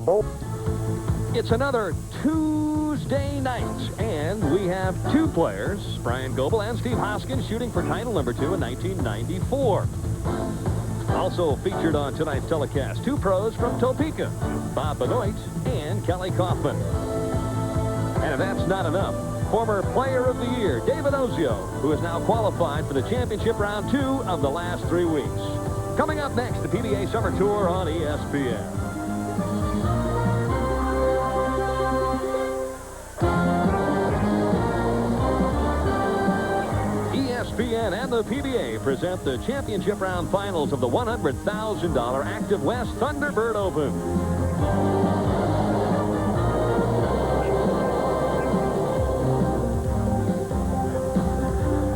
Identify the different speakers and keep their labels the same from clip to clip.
Speaker 1: It's another Tuesday night, and we have two players, Bryan Goebel and Steve Hoskins, shooting for title number 2 in 1994. Also featured on tonight's telecast, two pros from Topeka, Bob Benoit and Kelly Coffman. And if that's not enough, former Player of the Year, David Ozio, who is now qualified for the championship round 2 of the last 3 weeks. Coming up next, the PBA Summer Tour on ESPN. ESPN and the PBA present the championship round finals of the $100,000 Active West Thunderbird Open.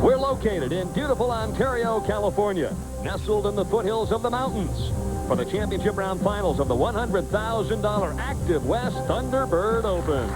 Speaker 1: We're located in beautiful Ontario, California, nestled in the foothills of the mountains for the championship round finals of the $100,000 Active West Thunderbird Open.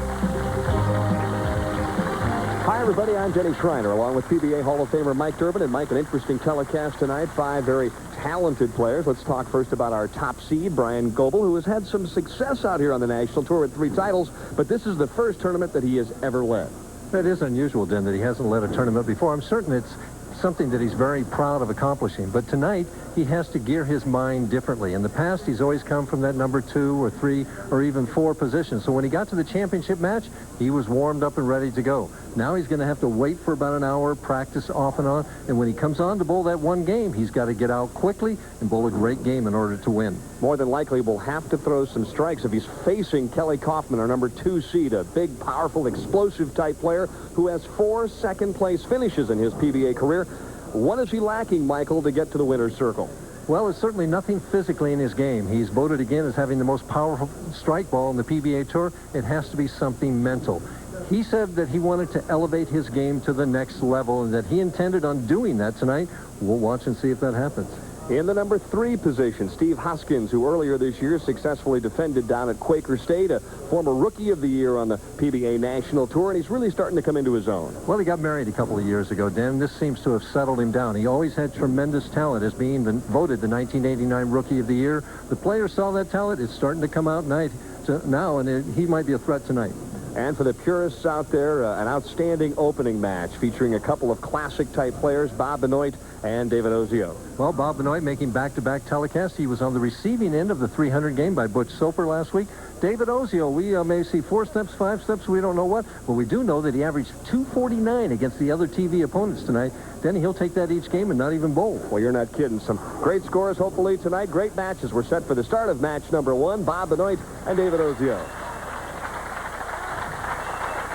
Speaker 1: Hi, everybody. I'm Denny Schreiner, along with PBA Hall of Famer Mike Durbin. And, Mike, an interesting telecast tonight. 5 very talented players. Let's talk first about our top seed, Bryan Goebel, who has had some success out here on the national tour with 3 titles, but this is the first tournament that he has ever led.
Speaker 2: It is unusual, Den, that he hasn't led a tournament before. I'm certain it's something that he's very proud of accomplishing. But tonight, he has to gear his mind differently. In the past, he's always come from that number 2 or 3 or even 4 position. So when he got to the championship match, he was warmed up and ready to go. Now he's going to have to wait for about an hour, practice off and on. And when he comes on to bowl that one game, he's got to get out quickly and bowl a great game in order to win.
Speaker 1: More than likely, will have to throw some strikes if he's facing Kelly Coffman, our number 2 seed, a big, powerful, explosive-type player who has 4 second-place finishes in his PBA career. What is he lacking, Michael, to get to the winner's circle?
Speaker 2: Well, it's certainly nothing physically in his game. He's voted again as having the most powerful strike ball in the PBA Tour. It has to be something mental. He said that he wanted to elevate his game to the next level and that he intended on doing that tonight. We'll watch and see if that happens.
Speaker 1: In the number 3 position, Steve Hoskins, who earlier this year successfully defended down at Quaker State, a former Rookie of the Year on the PBA National Tour, and he's really starting to come into his own.
Speaker 2: Well, he got married a couple of years ago, Dan. This seems to have settled him down. He always had tremendous talent as being voted the 1989 Rookie of the Year. The players saw that talent. It's starting to come out now, and he might be a threat tonight.
Speaker 1: And for the purists out there, an outstanding opening match featuring a couple of classic-type players, Bob Benoit and David Ozio.
Speaker 2: Well, Bob Benoit making back-to-back telecasts. He was on the receiving end of the 300 game by Butch Soper last week. David Ozio, we may see 4 steps, 5 steps, we don't know what, but we do know that he averaged 249 against the other TV opponents tonight. Then he'll take that each game and not even bowl.
Speaker 1: Well, you're not kidding. Some great scores, hopefully, tonight. Great matches. We're set for the start of match number 1, Bob Benoit and David Ozio.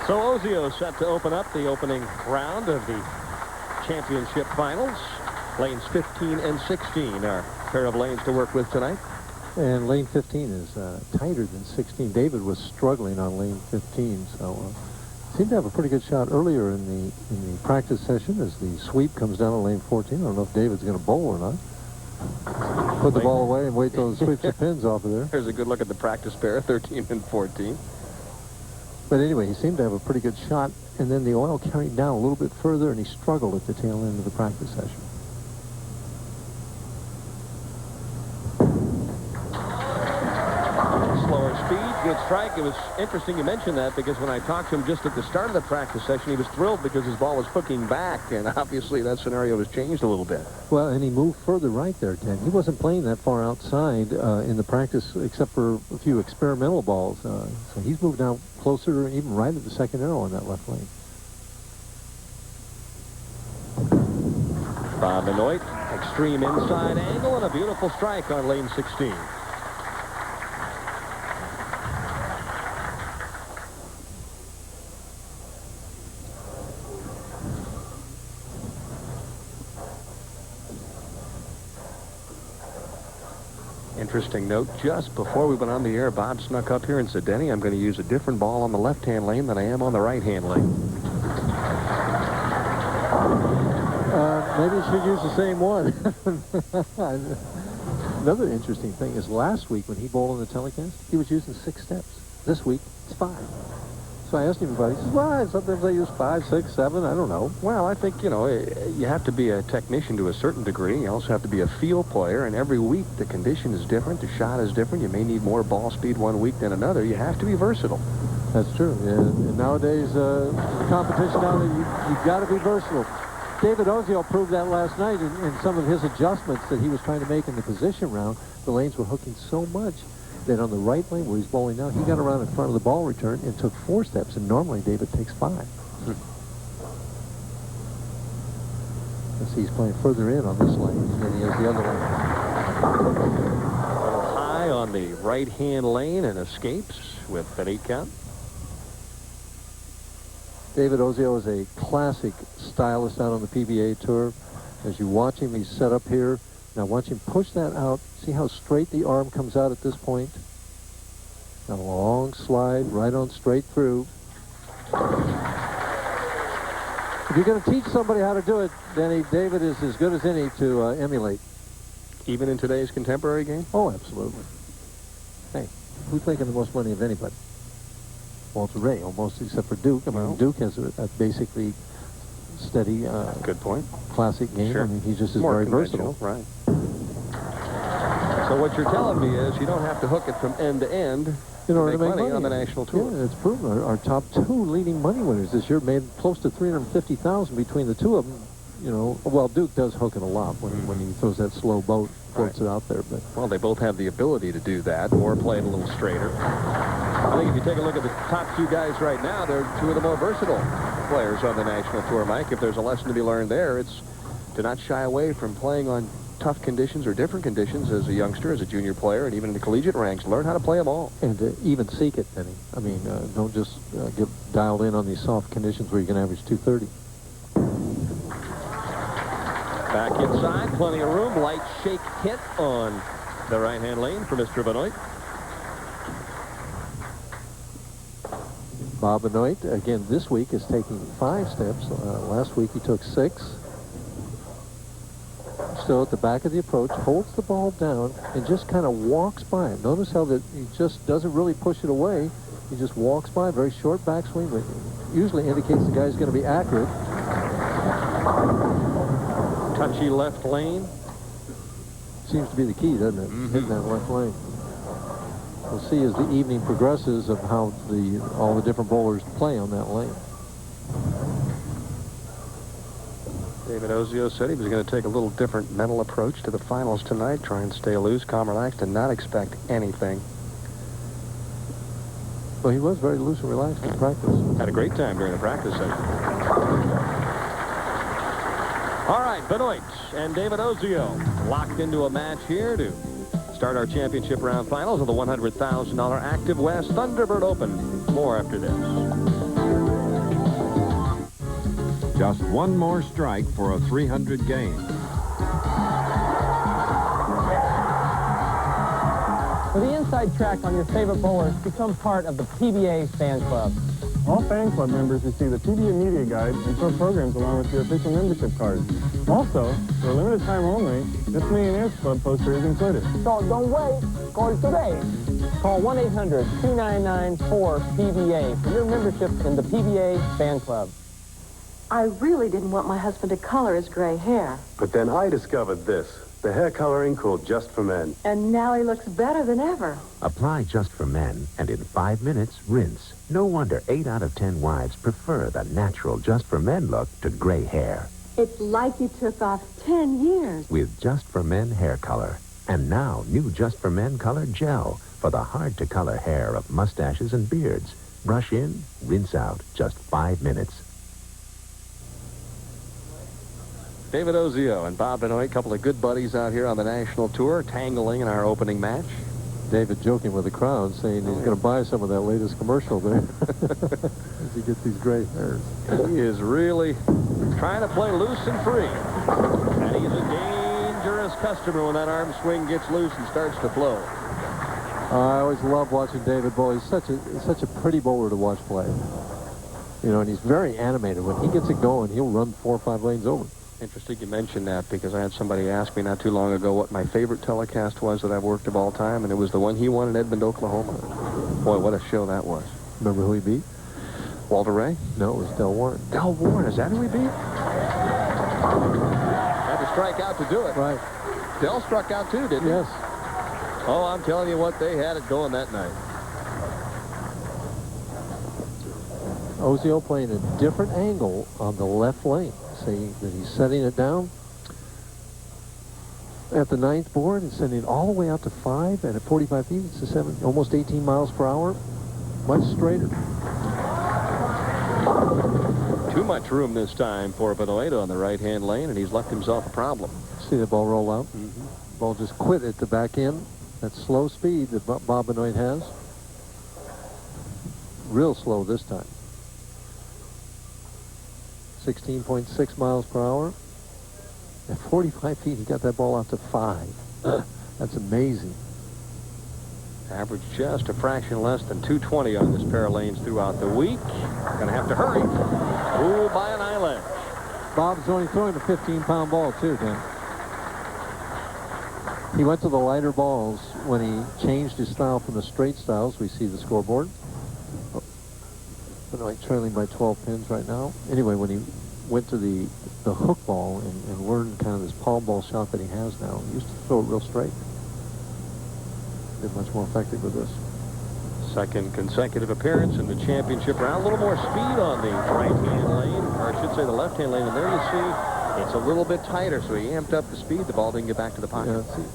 Speaker 1: So Ozio set to open up the opening round of the championship finals. Lanes 15 and 16 are a pair of lanes to work with tonight.
Speaker 2: And lane 15 is tighter than 16. David was struggling on lane 15, so seemed to have a pretty good shot earlier in the practice session as the sweep comes down on lane 14. I don't know if David's going to bowl or not. Put the ball away and wait till it sweeps the pins off of there.
Speaker 1: Here's a good look at the practice pair, 13 and 14.
Speaker 2: But anyway, he seemed to have a pretty good shot, and then the oil carried down a little bit further, and he struggled at the tail end of the practice session.
Speaker 1: Slower speed, good strike. It was interesting you mentioned that because when I talked to him just at the start of the practice session, he was thrilled because his ball was hooking back, and obviously that scenario has changed a little bit.
Speaker 2: Well, and he moved further right there, Ted. He wasn't playing that far outside in the practice except for a few experimental balls. So he's moved out closer, even right at the second arrow on that left lane.
Speaker 1: Bob Benoit, extreme inside angle and a beautiful strike on lane 16. Interesting note, just before we went on the air, Bob snuck up here and said, Denny, I'm going to use a different ball on the left-hand lane than I am on the right-hand lane.
Speaker 2: Maybe you should use the same one. Another interesting thing is last week when he bowled on the telecast, he was using 6 steps. This week, it's 5. So I asked him about it. He says, well, sometimes I use 5, 6, 7. I don't know.
Speaker 1: Well, I think, you know, you have to be a technician to a certain degree. You also have to be a field player, and every week the condition is different, the shot is different. You may need more ball speed one week than another. You have to be versatile.
Speaker 2: That's true. And nowadays, competition now, you've got to be versatile. David Ozio proved that last night in some of his adjustments that he was trying to make in the position round. The lanes were hooking so much that on the right lane where he's bowling now, he got around in front of the ball return and took 4 steps, and normally David takes 5. He's playing further in on this lane than he is the other lane.
Speaker 1: High on the right-hand lane and escapes with an 8 count.
Speaker 2: David Ozio is a classic stylist out on the PBA Tour. As you watch him, he's set up here. Now watch him push that out. See how straight the arm comes out at this point? Got a long slide right on straight through. If you're going to teach somebody how to do it, Denny, David is as good as any to emulate.
Speaker 1: Even in today's contemporary game?
Speaker 2: Oh, absolutely. Hey, who's making the most money of anybody? Walter Ray, almost, except for Duke. I mean, Duke has a basically steady,
Speaker 1: good point,
Speaker 2: classic game.
Speaker 1: Sure.
Speaker 2: I mean, he just is
Speaker 1: more
Speaker 2: very versatile.
Speaker 1: Right. So what you're telling me is you don't have to hook it from end to end
Speaker 2: in order
Speaker 1: to make money on the national tour.
Speaker 2: Yeah, it's proven. Our top 2 leading money winners this year made close to $350,000 between the 2 of them. You know, well, Duke does hook it a lot when he throws that slow boat, floats it out there. But
Speaker 1: well, they both have the ability to do that or play it a little straighter. I think if you take a look at the top 2 guys right now, they're 2 of the more versatile players on the national tour, Mike. If there's a lesson to be learned there, it's to not shy away from playing on tough conditions or different conditions as a youngster, as a junior player, and even in the collegiate ranks. Learn how to play them all.
Speaker 2: And even seek it, Denny. I mean, don't just get dialed in on these soft conditions where you can average 230.
Speaker 1: Back inside, plenty of room. Light shake hit on the right-hand lane for Mr. Benoit.
Speaker 2: Bob Benoit, again, this week is taking 5 steps. Last week he took 6. Still at the back of the approach, holds the ball down, and just kind of walks by it. Notice how that he just doesn't really push it away. He just walks by, very short backswing, which usually indicates the guy's going to be accurate.
Speaker 1: Touchy left lane.
Speaker 2: Seems to be the key, doesn't it? Hitting that left lane. We'll see as the evening progresses of how all the different bowlers play on that lane.
Speaker 1: David Ozio said he was going to take a little different mental approach to the finals tonight, try and stay loose, calm, relaxed, and not expect anything.
Speaker 2: Well, he was very loose and relaxed in practice.
Speaker 1: Had a great time during the practice session. All right, Benoit and David Ozio locked into a match here to start our championship round finals of the $100,000 Active West Thunderbird Open. More after this.
Speaker 3: Just one more strike for a 300 game.
Speaker 4: For the inside track on your favorite bowlers, become part of the PBA Fan Club.
Speaker 5: All fan club members receive the PBA Media Guide and short programs along with your official membership card. Also, for a limited time only, this Millionaires Club poster is included.
Speaker 4: So don't wait. Call today. Call 1-800-299-4PBA for your membership in the PBA Fan Club.
Speaker 6: I really didn't want my husband to color his gray hair.
Speaker 7: But then I discovered this, the hair coloring called Just for Men.
Speaker 6: And now he looks better than ever.
Speaker 8: Apply Just for Men, and in 5 minutes, rinse. No wonder 8 out of 10 wives prefer the natural Just for Men look to gray hair.
Speaker 6: It's like you took off 10 years.
Speaker 8: With Just for Men hair color. And now, new Just for Men color gel for the hard-to-color hair of mustaches and beards. Brush in, rinse out, just 5 minutes.
Speaker 1: David Ozio and Bob Benoit, a couple of good buddies out here on the national tour, tangling in our opening match.
Speaker 2: David joking with the crowd, saying he's going to buy some of that latest commercial there as he gets these gray hairs.
Speaker 1: He is really trying to play loose and free. And he's a dangerous customer when that arm swing gets loose and starts to flow.
Speaker 2: I always love watching David bowl. He's such a pretty bowler to watch play. You know, and he's very animated. When he gets it going, he'll run 4 or 5 lanes over.
Speaker 1: Interesting you mentioned that, because I had somebody ask me not too long ago what my favorite telecast was that I've worked of all time, and it was the one he won in Edmond, Oklahoma. Boy, what a show that was.
Speaker 2: Remember who he beat?
Speaker 1: Walter Ray?
Speaker 2: No, it was Del Warren.
Speaker 1: Del Warren, is that who he beat? Had to strike out to do it.
Speaker 2: Right.
Speaker 1: Del struck out too, didn't he?
Speaker 2: Yes.
Speaker 1: Oh, I'm telling you what, they had it going that night.
Speaker 2: Ozio playing a different angle on the left lane. See that he's setting it down at the 9th board and sending it all the way out to 5, and at 45 feet it's to almost 18 miles per hour. Much straighter.
Speaker 1: Too much room this time for Benoit on the right-hand lane, and he's left himself a problem.
Speaker 2: See the ball roll out? Ball just quit at the back end. That slow speed that Bob Benoit has. Real slow this time. 16.6 miles per hour. At 45 feet, he got that ball out to 5. That's amazing.
Speaker 1: Average just a fraction less than 220 on this pair of lanes throughout the week. Gonna have to hurry. Ooh, by an eyelash.
Speaker 2: Bob's only throwing a 15-pound ball, too, Ken. He went to the lighter balls when he changed his style from the straight styles. We see the scoreboard. Benoit trailing by 12 pins right now. Anyway, when he went to the hook ball and learned kind of this palm ball shot that he has now, he used to throw it real straight. Been much more effective with this.
Speaker 1: Second consecutive appearance in the championship round. A little more speed on the right-hand lane, or I should say the left-hand lane. And there you see it's a little bit tighter, so he amped up the speed. The ball didn't get back to the pocket.
Speaker 2: Yeah, see,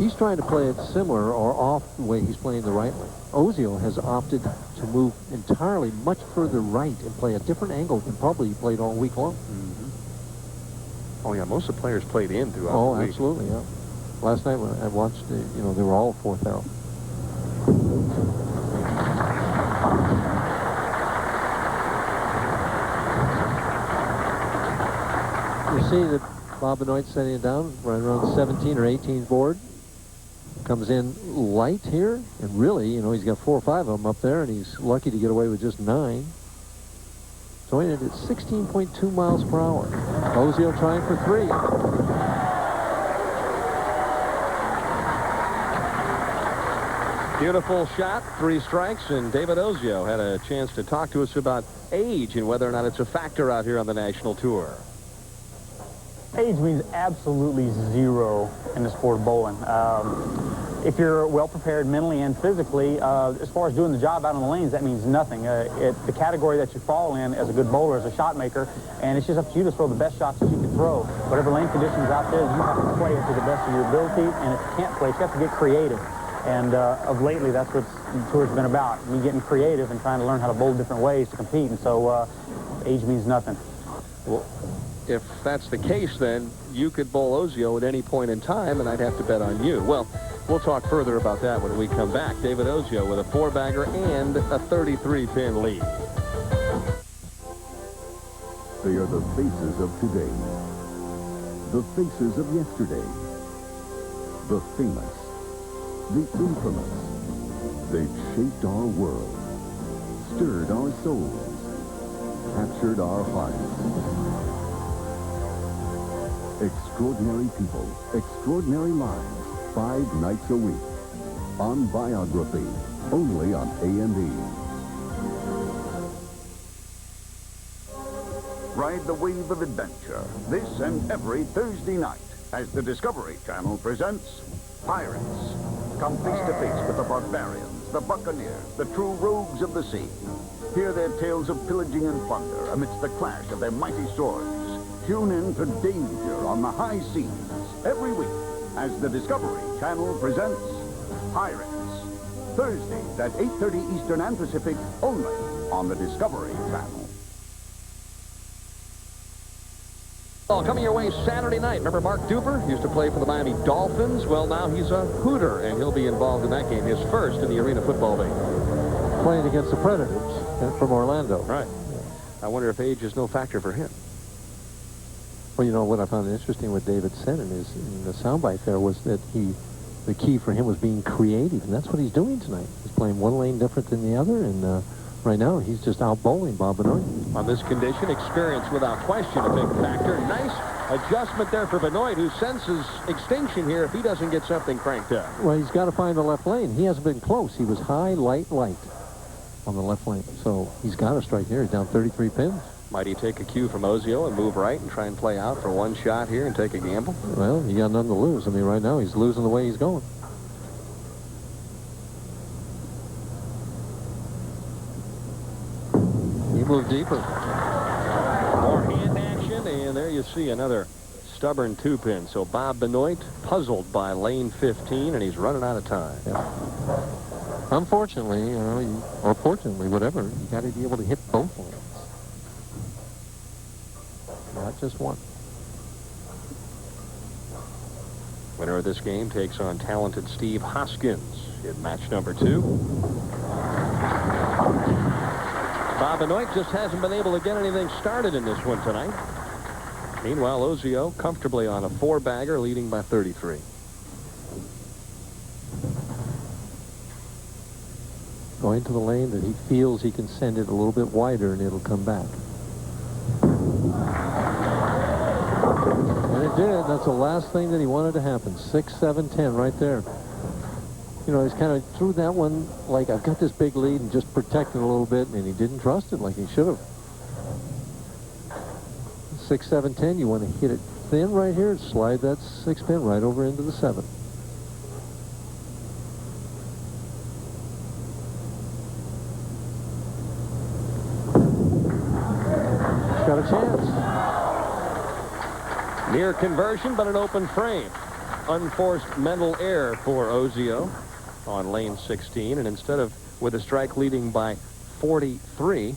Speaker 2: he's trying to play it similar or off the way he's playing the right lane. Ozio has opted to move entirely much further right and play a different angle than probably he played all week long.
Speaker 1: Oh, yeah, most of the players played in throughout the week.
Speaker 2: Oh, absolutely, yeah. Last night when I watched, you know, they were all 4th arrow. You see that Bob Benoit setting it down right around 17 or 18 board. Comes in light here, and really, you know, he's got 4 or 5 of them up there, and he's lucky to get away with just 9. So it at 16.2 miles per hour. Ozio trying for 3.
Speaker 1: Beautiful shot, 3 strikes, and David Ozio had a chance to talk to us about age and whether or not it's a factor out here on the national tour.
Speaker 9: Age means absolutely zero in the sport of bowling. If you're well prepared mentally and physically, as far as doing the job out on the lanes, that means nothing. The category that you fall in as a good bowler is a shot maker, and it's just up to you to throw the best shots that you can throw. Whatever lane conditions out there, you have to play it to the best of your ability, and if you can't play, you have to get creative. And of lately, that's what the tour's been about, me getting creative and trying to learn how to bowl different ways to compete, and so age means nothing.
Speaker 1: Well, if that's the case, then you could bowl Ozio at any point in time, and I'd have to bet on you. Well, we'll talk further about that when we come back. David Ozio with a 4-bagger and a 33-pin lead.
Speaker 10: They are the faces of today, the faces of yesterday, the famous, the infamous. They've shaped our world, stirred our souls, captured our hearts. Extraordinary people, extraordinary lives, 5 nights a week. On Biography, only on A&E.
Speaker 11: Ride the wave of adventure this and every Thursday night as the Discovery Channel presents Pirates. Come face to face with the barbarians, the buccaneers, the true rogues of the sea. Hear their tales of pillaging and plunder amidst the clash of their mighty swords. Tune in to danger on the high seas every week as the Discovery Channel presents Pirates. Thursdays at 8:30 Eastern and Pacific, only on the Discovery Channel.
Speaker 1: Well, coming your way Saturday night. Remember Mark Duper used to play for the Miami Dolphins? Well, now he's a Hooter, and he'll be involved in that game, his first in the Arena Football League.
Speaker 2: Playing against the Predators from Orlando.
Speaker 1: Right. I wonder if age is no factor for him.
Speaker 2: Well, you know, what I found interesting with David said in the soundbite there was that the key for him was being creative, and that's what he's doing tonight. He's playing one lane different than the other, and right now he's just out bowling Bob Benoit.
Speaker 1: On this condition, experience without question a big factor. Nice adjustment there for Benoit, who senses extinction here if he doesn't get something cranked up.
Speaker 2: Well, he's got to find the left lane. He hasn't been close. He was high, light, light. on the left lane. So he's got a strike here. He's down 33 pins.
Speaker 1: Might he take a cue from Ozio and move right and try and play out for one shot here and take a gamble?
Speaker 2: Well, he got nothing to lose. I mean, right now he's losing the way he's going. He moved deeper.
Speaker 1: More hand action, and there you see another stubborn 2-pin. So Bob Benoit puzzled by lane 15, and he's running out of time.
Speaker 2: Yeah. Unfortunately, you know, or fortunately, whatever, you got to be able to hit both lanes. Not just one.
Speaker 1: Winner of this game takes on talented Steve Hoskins in match number 2. Bob Benoit just hasn't been able to get anything started in this one tonight. Meanwhile, Ozio comfortably on a 4-bagger, leading by 33.
Speaker 2: Going to the lane that he feels he can send it a little bit wider and it'll come back. And it did. That's the last thing that he wanted to happen. 6, 7, 10 right there. You know, he's kind of threw that one like, I've got this big lead and just protect it a little bit, and he didn't trust it like he should have. 6, 7, 10, you want to hit it thin right here, slide that 6-pin right over into the 7. Got a chance.
Speaker 1: Near conversion, but an open frame. Unforced mental error for Ozio on lane 16, and instead of with a strike leading by 43,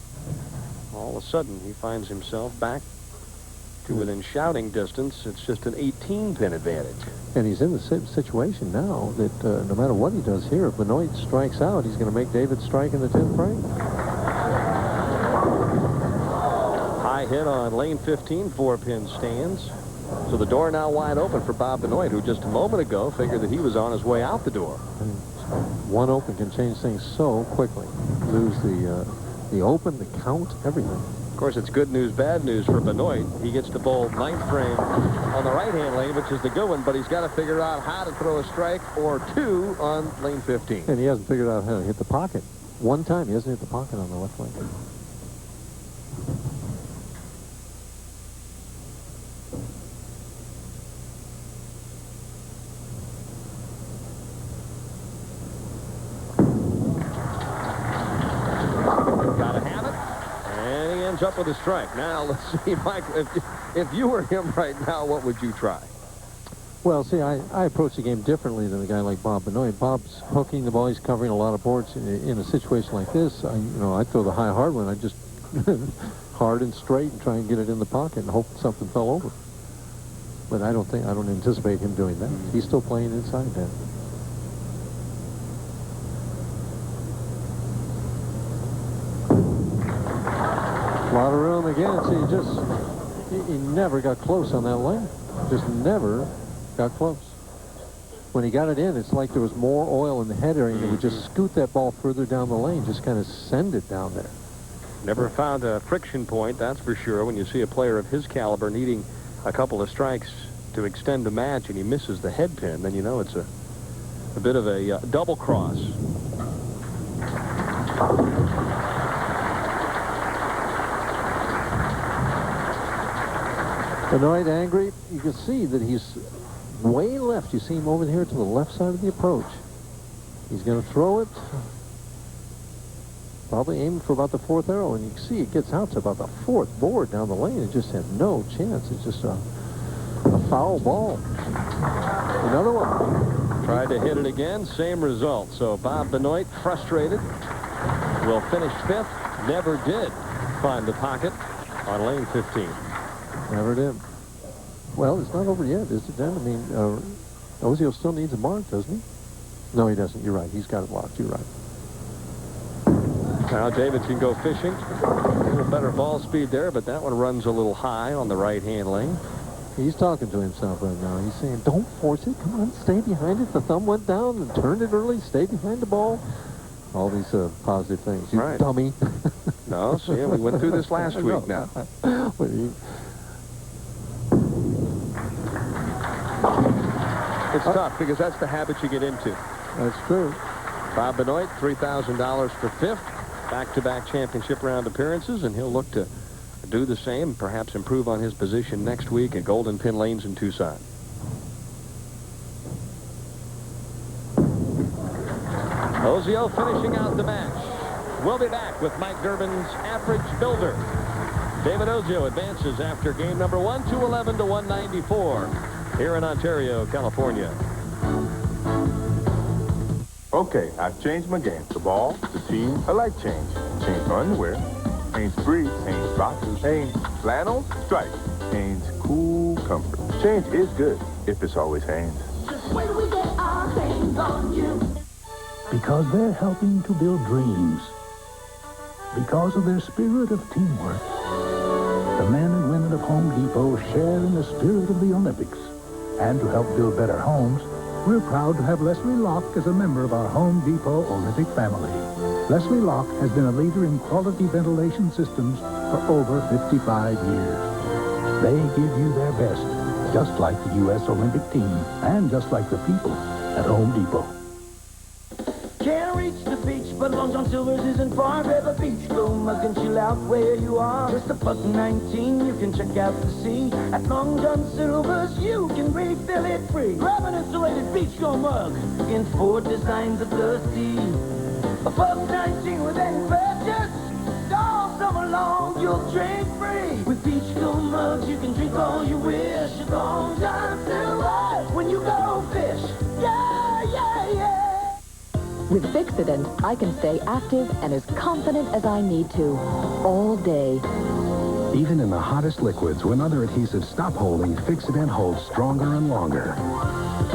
Speaker 1: all of a sudden he finds himself back to within shouting distance. It's just an 18-pin advantage.
Speaker 2: And he's in the situation now that no matter what he does here, if Benoit strikes out, he's going to make David strike in the 10th frame.
Speaker 1: High hit on lane 15, 4-pin stands. So the door now wide open for Bob Benoit, who just a moment ago figured that he was on his way out the door.
Speaker 2: And one open can change things so quickly. Lose the open, the count, everything.
Speaker 1: Of course, it's good news, bad news for Benoit. He gets to bowl 9th frame on the right-hand lane, which is the good one, but he's got to figure out how to throw a strike or 2 on lane 15.
Speaker 2: And he hasn't figured out how to hit the pocket. One time, he hasn't hit the pocket on the left lane.
Speaker 1: Up with a strike. Now, let's see, Mike, if you were him right now, what would you try?
Speaker 2: Well, see, I approach the game differently than a guy like Bob Benoit. Bob's hooking the ball. He's covering a lot of boards. In a situation like this, I throw the high hard one. I just hard and straight and try and get it in the pocket and hope something fell over. But I don't anticipate him doing that. He's still playing inside that. A lot of room again. See, he never got close on that lane. Just never got close. When he got it in, it's like there was more oil in the head area. He would just scoot that ball further down the lane, just kind of send it down there.
Speaker 1: Never found a friction point, that's for sure. When you see a player of his caliber needing a couple of strikes to extend the match and he misses the head pin, then you know it's a bit of a double cross.
Speaker 2: Benoit angry. You can see that he's way left. You see him over here to the left side of the approach. He's going to throw it. Probably aiming for about the 4th arrow, and you can see it gets out to about the 4th board down the lane. It just had no chance. It's just a foul ball. Another one.
Speaker 1: Tried to hit it again, same result. So Bob Benoit, frustrated, will finish 5th. Never did find the pocket on lane 15.
Speaker 2: Never did. Well, it's not over yet, is it then? I mean, Ozio still needs a mark, doesn't he? No, he doesn't. You're right. He's got it locked. You're right.
Speaker 1: Now David can go fishing. A little better ball speed there, but that one runs a little high on the right-hand lane.
Speaker 2: He's talking to himself right now. He's saying, don't force it. Come on, stay behind it. The thumb went down and turned it early. Stay behind the ball. All these positive things. You
Speaker 1: right.
Speaker 2: Dummy.
Speaker 1: No, see, we went through this last week now. It's tough because that's the habit you get into.
Speaker 2: That's true.
Speaker 1: Bob Benoit, $3,000 for 5th. back-to-back championship round appearances, and he'll look to do the same, perhaps improve on his position next week at Golden Pin Lanes in Tucson. Ozio finishing out the match. We'll be back with Mike Durbin's Average Builder. David Ozio advances after game number 1, 211 to 194 here in Ontario, California.
Speaker 12: Okay, I've changed my game. The ball, the team, I like change. Change my underwear. Change briefs, change boxers, change flannels, stripes, change cool comfort. Change is good if it's always Hanes.
Speaker 13: Just wait till we get our hands on you.
Speaker 14: Because they're helping to build dreams. Because of their spirit of teamwork. The men and women of Home Depot share in the spirit of the Olympics. And to help build better homes, we're proud to have Leslie Locke as a member of our Home Depot Olympic family. Leslie Locke has been a leader in quality ventilation systems for over 55 years. They give you their best, just like the U.S. Olympic team, and just like the people at Home Depot.
Speaker 13: Can't reach the beach, but Long John Silver's isn't far. Grab a beach, go mug and chill out where you are. Just $1.19, you can check out the sea. At Long John Silver's, you can refill it free. Grab an insulated beach go mug in 4 designs of the sea. $1.19 with any purchase. All summer long, you'll drink free. With beach go mugs, you can drink all you wish. At Long John Silver's, when you go fish. Yeah, yeah, yeah.
Speaker 15: With Fixodent, I can stay active and as confident as I need to, all day.
Speaker 14: Even in the hottest liquids, when other adhesives stop holding, Fixodent holds stronger and longer.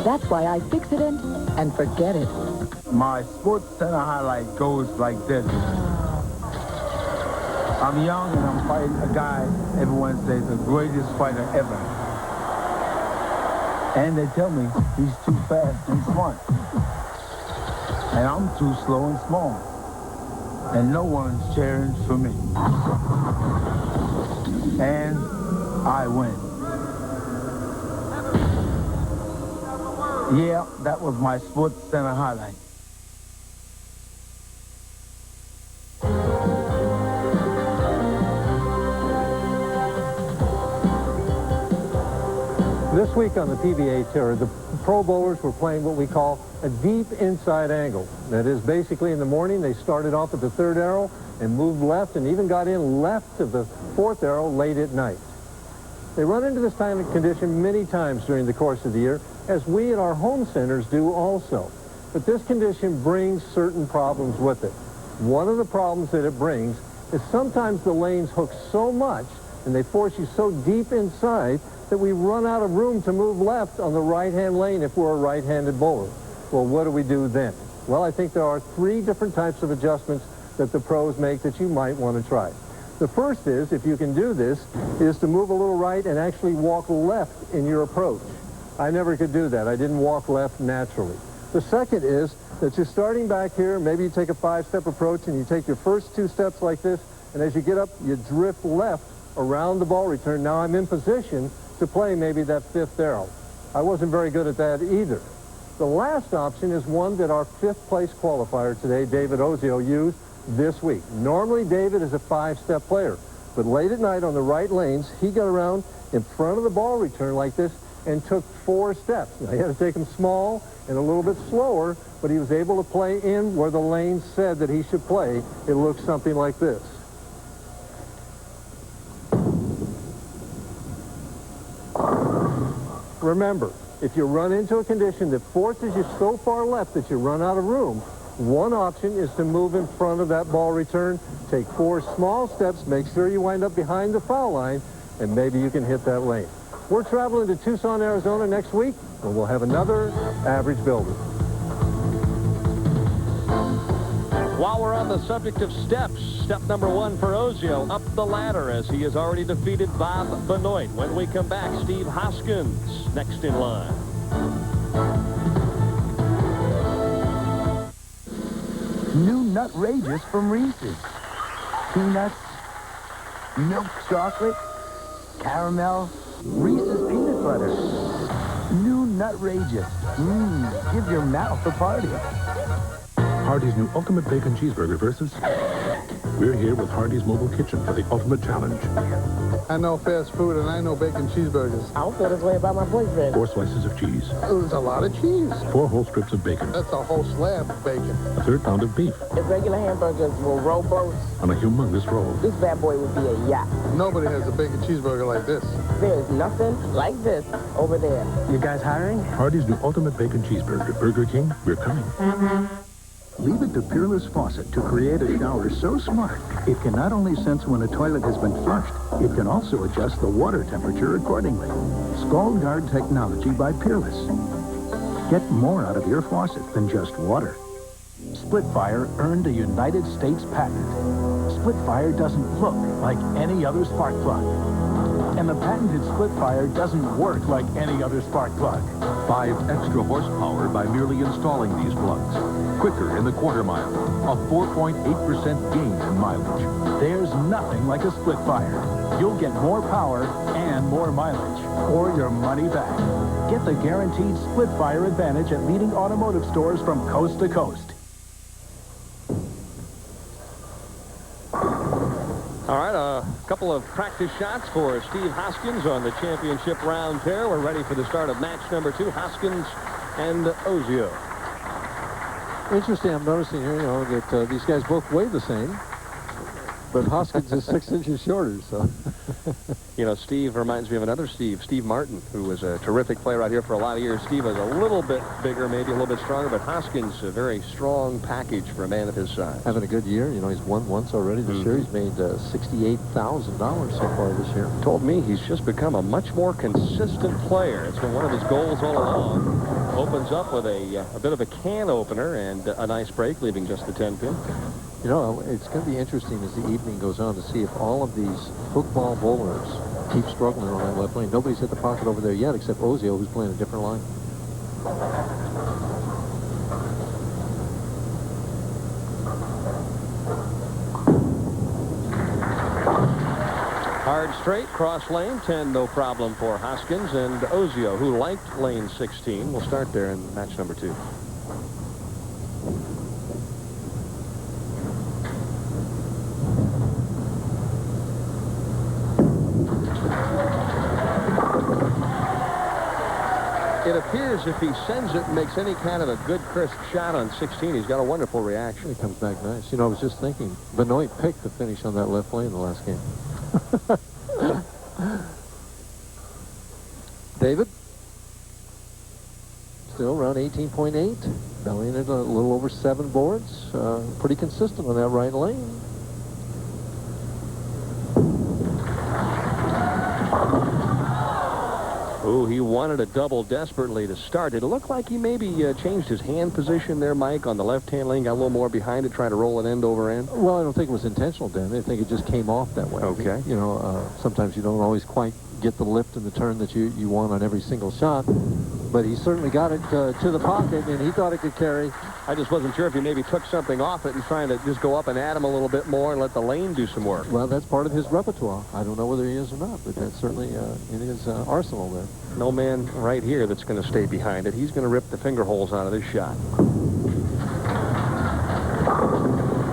Speaker 15: That's why I Fixodent and forget it.
Speaker 16: My sports center highlight goes like this. I'm young and I'm fighting a guy everyone says the greatest fighter ever. And they tell me he's too fast and smart. And I'm too slow and small. And no one's cheering for me. And I win. Yeah, that was my sports center highlight.
Speaker 2: This week on the PBA Tour, the pro bowlers were playing what we call a deep inside angle. That is, basically in the morning, they started off at the 3rd arrow and moved left and even got in left of the 4th arrow late at night. They run into this kind of condition many times during the course of the year, as we at our home centers do also. But this condition brings certain problems with it. One of the problems that it brings is sometimes the lanes hook so much and they force you so deep inside that we run out of room to move left on the right-hand lane if we're a right-handed bowler. Well, what do we do then? Well, I think there are 3 different types of adjustments that the pros make that you might want to try. The first is, if you can do this, is to move a little right and actually walk left in your approach. I never could do that. I didn't walk left naturally. The second is that you're starting back here, maybe you take a 5-step approach and you take your first 2 steps like this, and as you get up, you drift left around the ball return. Now I'm in position to play maybe that 5th arrow. I wasn't very good at that either. The last option is one that our 5th place qualifier today, David Ozio, used this week. Normally, David is a 5-step player, but late at night on the right lanes, he got around in front of the ball return like this and took 4 steps. Now, he had to take them small and a little bit slower, but he was able to play in where the lane said that he should play. It looks something like this. Remember, if you run into a condition that forces you so far left that you run out of room, one option is to move in front of that ball return, take 4 small steps, make sure you wind up behind the foul line, and maybe you can hit that lane. We're traveling to Tucson, Arizona next week, and we'll have another Average Builder.
Speaker 1: While we're on the subject of steps, step number 1 for Ozio, up the ladder as he has already defeated Bob Benoit. When we come back, Steve Hoskins next in line.
Speaker 16: New Nutrageous from Reese's. Peanuts, milk chocolate, caramel, Reese's peanut butter. New Nutrageous. Give your mouth a party.
Speaker 17: Hardee's new Ultimate Bacon Cheeseburger versus
Speaker 14: We're here with Hardee's Mobile Kitchen for the ultimate challenge.
Speaker 5: I know fast food and I know bacon cheeseburgers.
Speaker 4: I don't feel this way about my boyfriend.
Speaker 14: 4 slices of cheese.
Speaker 5: There's a lot of cheese.
Speaker 14: 4 whole strips of bacon.
Speaker 5: That's a whole slab of bacon.
Speaker 14: A 3rd pound of beef.
Speaker 4: If regular hamburgers were rowboats,
Speaker 14: On a humongous roll.
Speaker 4: this bad boy would be a yacht.
Speaker 5: Nobody has a bacon cheeseburger like this.
Speaker 4: There's nothing like this over there. You guys hiring?
Speaker 14: Hardee's new ultimate bacon cheeseburger. Burger King, we're coming.
Speaker 17: Leave it to Peerless Faucet to create a shower so smart, it can not only sense when a toilet has been flushed, it can also adjust the water temperature accordingly. Scald Guard technology by Peerless. Get more out of your faucet than just water.
Speaker 14: Splitfire earned a United States patent. Splitfire doesn't look like any other spark plug. And the patented Splitfire doesn't work like any other spark plug.
Speaker 18: 5 extra horsepower by merely installing these plugs. Quicker in the quarter mile. A 4.8% gain in mileage.
Speaker 14: There's nothing like a Splitfire. You'll get more power and more mileage, or your money back. Get the guaranteed Splitfire advantage at leading automotive stores from coast to coast.
Speaker 1: All right, a couple of practice shots for Steve Hoskins on the championship round pair. We're ready for the start of match number 2, Hoskins and Ozio.
Speaker 2: Interesting, I'm noticing here, that these guys both weigh the same, but Hoskins is 6 inches shorter, so.
Speaker 1: Steve reminds me of another Steve Martin, who was a terrific player out here for a lot of years. Steve is a little bit bigger, maybe a little bit stronger, but Hoskins, a very strong package for a man of his size.
Speaker 2: Having a good year. He's won once already this year. He's made $68,000 so far this year.
Speaker 1: Told me he's just become a much more consistent player. It's been one of his goals all along. Opens up with a bit of a can opener and a nice break, leaving just the 10-pin.
Speaker 2: It's going to be interesting as the evening goes on to see if all of these football bowlers keep struggling on that left lane. Nobody's hit the pocket over there yet except Ozio, who's playing a different line.
Speaker 1: Hard straight, cross lane, 10, no problem for Hoskins. And Ozio, who liked lane 16, will start there in match number 2. It appears if he sends it and makes any kind of a good, crisp shot on 16, he's got a wonderful reaction.
Speaker 2: He comes back nice. I was just thinking, Benoit picked the finish on that left lane the last game. David? Still around 18.8. Bellying it a little over 7 boards. Pretty consistent on that right lane.
Speaker 1: Oh, he wanted a double desperately to start. It looked like he maybe changed his hand position there, Mike, on the left-hand lane, got a little more behind it, trying to roll it end over end.
Speaker 2: Well, I don't think it was intentional, Dan. I think it just came off that way.
Speaker 1: Okay.
Speaker 2: Sometimes you don't always quite get the lift and the turn that you want on every single shot. But he certainly got it to the pocket, and he thought it could carry.
Speaker 1: I just wasn't sure if he maybe took something off it and trying to just go up and at him a little bit more and let the lane do some work.
Speaker 2: Well, that's part of his repertoire. I don't know whether he is or not, but that's certainly in his arsenal there.
Speaker 1: No man right here that's going to stay behind it. He's going to rip the finger holes out of this shot.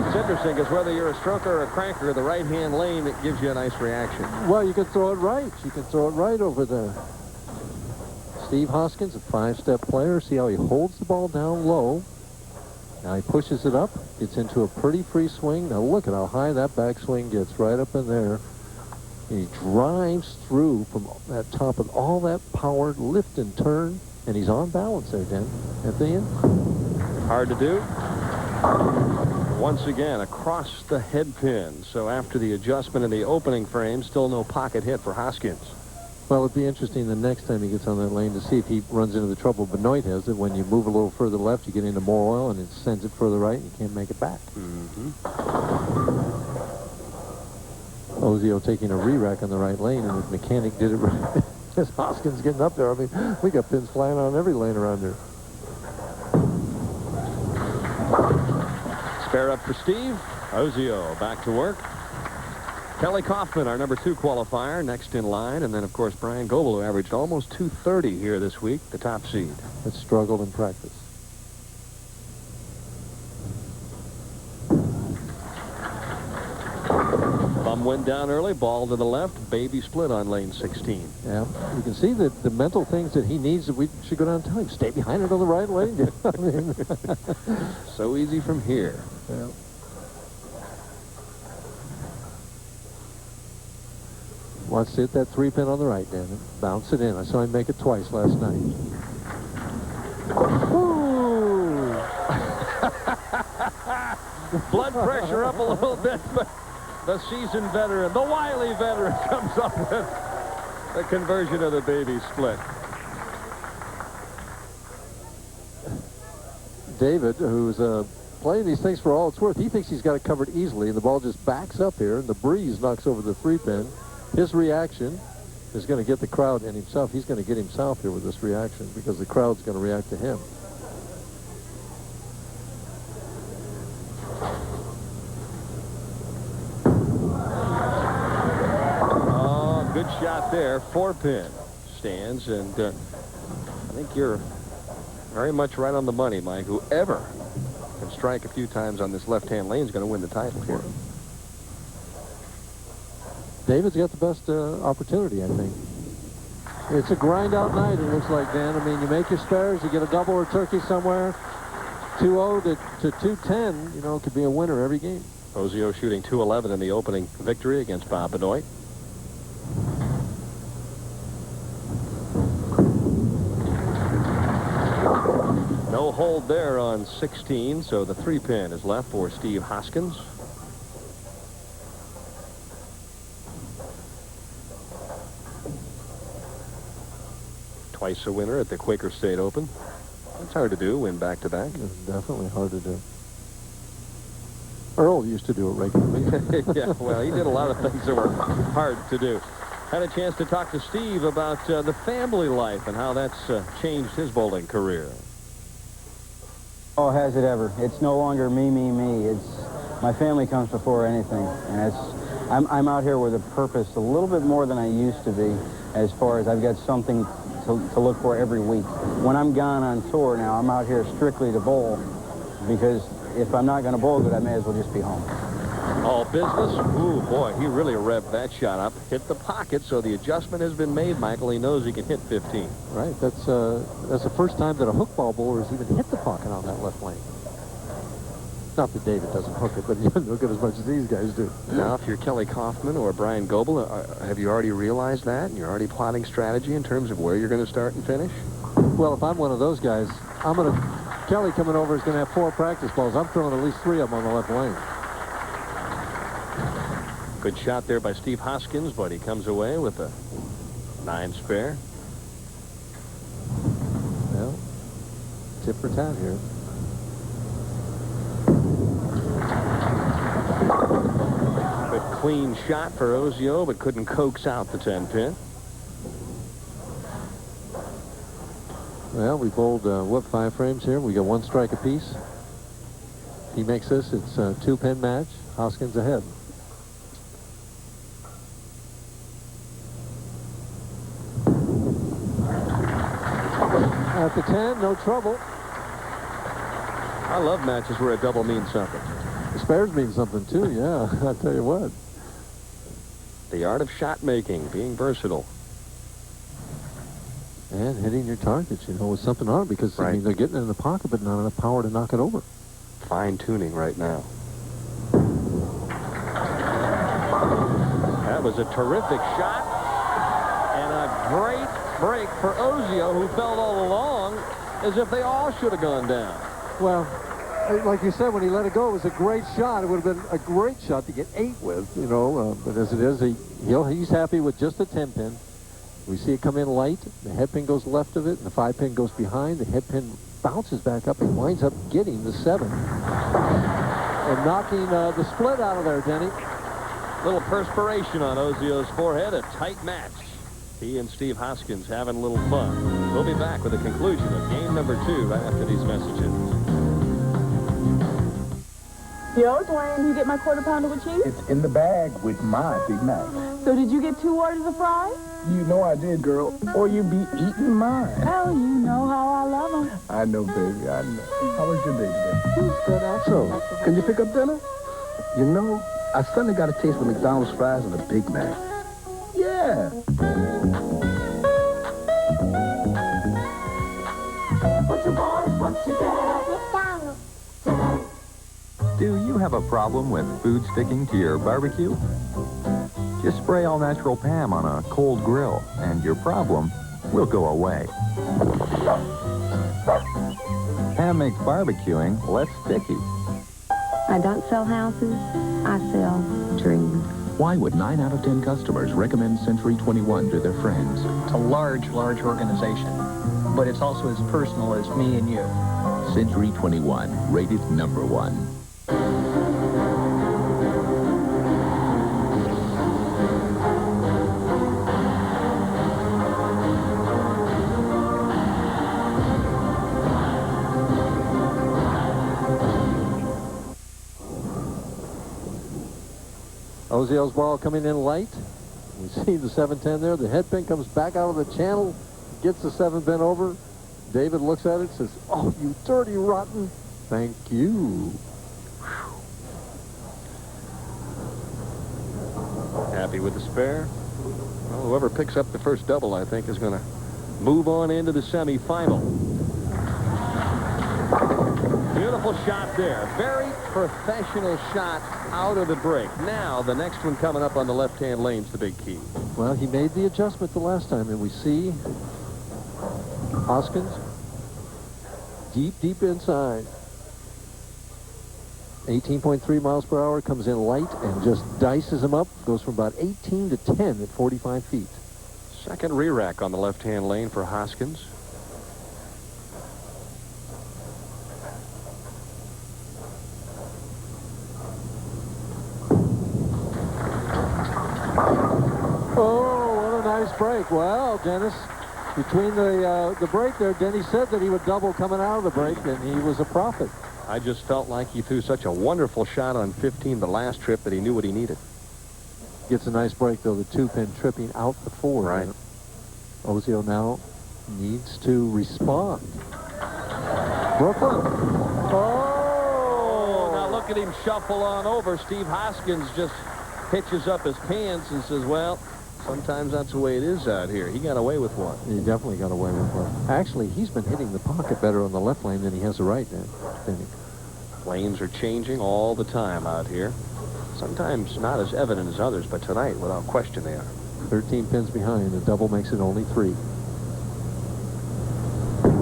Speaker 1: It's interesting because whether you're a stroker or a cranker, the right-hand lane, it gives you a nice reaction.
Speaker 2: Well, you can throw it right. You can throw it right over there. Steve Hoskins, a 5-step player. See how he holds the ball down low. Now he pushes it up, gets into a pretty free swing. Now look at how high that backswing gets, right up in there. And he drives through from that top of all that power, lift and turn, and he's on balance there, Dan, at the end.
Speaker 1: Hard to do. Once again, across the head pin. So after the adjustment in the opening frame, still no pocket hit for Hoskins.
Speaker 2: Well, it'd be interesting the next time he gets on that lane to see if he runs into the trouble Benoit has, that when you move a little further left, you get into more oil, and it sends it further right, and you can't make it back. Ozio taking a re-rack on the right lane, and his mechanic did it right. As Hoskins getting up there, I mean, we got pins flying on every lane around here.
Speaker 1: Spare up for Steve. Ozio back to work. Kelly Coffman, our number 2 qualifier, next in line. And then, of course, Bryan Goebel, who averaged almost 230 here this week, the top seed.
Speaker 2: That struggled in practice.
Speaker 1: Some went down early, ball to the left, baby split on lane 16.
Speaker 2: Yeah, you can see that the mental things that he needs that we should go down and tell him, stay behind it on the right lane. I mean,
Speaker 1: so easy from here.
Speaker 2: Yeah. Wants to hit that 3-pin on the right, Dan. Bounce it in. I saw him make it twice last night. Ooh.
Speaker 1: Blood pressure up a little bit, but the seasoned veteran, the wily veteran, comes up with the conversion of the baby split.
Speaker 2: David, who's playing these things for all it's worth, he thinks he's got it covered easily, and the ball just backs up here, and the breeze knocks over the 3-pin. His reaction is going to get the crowd and himself. He's going to get himself here with this reaction because the crowd's going to react to him.
Speaker 1: Oh, good shot there. 4-pin stands, and I think you're very much right on the money, Mike. Whoever can strike a few times on this left-hand lane is going to win the title here.
Speaker 2: David's got the best opportunity, I think. It's a grind-out night, it looks like, Dan. I mean, you make your spares, you get a double or turkey somewhere. 2-0 to 210, you know, could be a winner every game.
Speaker 1: Ozio shooting .211 in the opening victory against Bob Benoit. No hold there on 16, so the 3-pin is left for Steve Hoskins. Twice a winner at the Quaker State Open. It's hard to do, win back-to-back.
Speaker 2: It's definitely hard to do. Earl used to do it regularly.
Speaker 1: Yeah, well, he did a lot of things that were hard to do. Had a chance to talk to Steve about the family life and how that's changed his bowling career.
Speaker 9: Oh, has it ever. It's no longer me, me, me. It's my family comes before anything. And I'm out here with a purpose a little bit more than I used to be, as far as I've got something to look for every week. When I'm gone on tour now, I'm out here strictly to bowl, because if I'm not going to bowl good, I may as well just be home.
Speaker 1: All business? Ooh, boy, he really revved that shot up. Hit the pocket, so the adjustment has been made, Michael. He knows he can hit 15.
Speaker 2: Right, that's the first time that a hook ball bowler has even hit the pocket on that left lane. Not that David doesn't hook it, but he doesn't hook it as much as these guys do.
Speaker 1: Now, if you're Kelly Coffman or Bryan Goebel, have you already realized that? And you're already plotting strategy in terms of where you're going to start and finish?
Speaker 2: Well, if I'm one of those guys, Kelly coming over is going to have 4 practice balls. I'm throwing at least 3 of them on the left lane.
Speaker 1: Good shot there by Steve Hoskins, but he comes away with a 9 spare.
Speaker 2: Well, tip for tat here.
Speaker 1: Good clean shot for Ozio, but couldn't coax out the 10-pin.
Speaker 2: Well, we bowled, 5 frames here? We got 1 strike apiece. He makes this, it's a 2-pin match. Hoskins ahead. At the 10, no trouble.
Speaker 1: I love matches where a double means something.
Speaker 2: The spares mean something, too, yeah. I'll tell you what.
Speaker 1: The art of shot making, being versatile.
Speaker 2: And hitting your targets, you know, with something on it, because,
Speaker 1: right.
Speaker 2: I mean, they're getting it in the pocket, but not enough power to knock it over.
Speaker 1: Fine-tuning right now. That was a terrific shot. And a great break for Ozio, who felt all along as if they all should have gone down.
Speaker 2: Well, like you said, when he let it go, it was a great shot. It would have been a great shot to get 8 with, you know. But as it is, he's happy with just a 10-pin. We see it come in light. The head pin goes left of it, and the 5-pin goes behind. The head pin bounces back up and winds up getting the 7. And knocking the split out of there, Denny.
Speaker 1: Little perspiration on Ozio's forehead. A tight match. He and Steve Hoskins having a little fun. We'll be back with the conclusion of game number 2 right after these messages.
Speaker 19: Yo, Dwayne, you get my quarter pounder with cheese?
Speaker 16: It's in the bag with my Big Mac.
Speaker 19: So did you get 2 orders of fries?
Speaker 16: You know I did, girl. Or you'd be eating mine.
Speaker 19: Oh, you know how I love them.
Speaker 16: I know, baby. I know. How was your day today?
Speaker 19: It was good, actually.
Speaker 16: So, can you pick up dinner? You know, I suddenly got a taste for McDonald's fries and a Big Mac. Yeah.
Speaker 13: What you want, what you got? McDonald's.
Speaker 20: Do you have a problem with food sticking to your barbecue? Just spray All Natural Pam on a cold grill, and your problem will go away. Pam makes barbecuing less sticky.
Speaker 21: I don't sell houses, I sell dreams.
Speaker 8: Why would 9 out of 10 customers recommend Century 21 to their friends?
Speaker 22: It's a large organization, but it's also as personal as me and you.
Speaker 8: Century 21, rated #1.
Speaker 2: Ozio's ball coming in light. We see the 7-10 there. The head pin comes back out of the channel, gets the 7-pin over. David looks at it, says, "Oh, you dirty rotten. Thank you."
Speaker 1: Happy with the spare. Well, whoever picks up the first double, I think, is going to move on into the semifinal. Beautiful shot there. Very professional shot out of the break. Now, the next one coming up on the left-hand lane's the big key.
Speaker 2: Well, he made the adjustment the last time, and we see Hoskins deep inside. 18.3 miles per hour, comes in light and just dices him up. Goes from about 18 to 10 at 45 feet.
Speaker 1: Second rear rack on the left-hand lane for Hoskins.
Speaker 2: Oh, what a nice break. Well, Dennis, between the break there, Denny said that he would double coming out of the break, and he was a prophet.
Speaker 1: I just felt like he threw such a wonderful shot on 15 the last trip that he knew what he needed.
Speaker 2: Gets a nice break, though, the 2-pin tripping out the 4.
Speaker 1: Right.
Speaker 2: Ozio now needs to respond. Brooklyn.
Speaker 1: Oh, now look at him shuffle on over. Steve Hoskins just hitches up his pants and says, well, sometimes that's the way it is out here. He got away with one.
Speaker 2: He definitely got away with one. Actually, he's been hitting the pocket better on the left lane than he has the right lane.
Speaker 1: Lanes are changing all the time out here. Sometimes not as evident as others, but tonight, without question, they are.
Speaker 2: 13 pins behind. The double makes it only 3.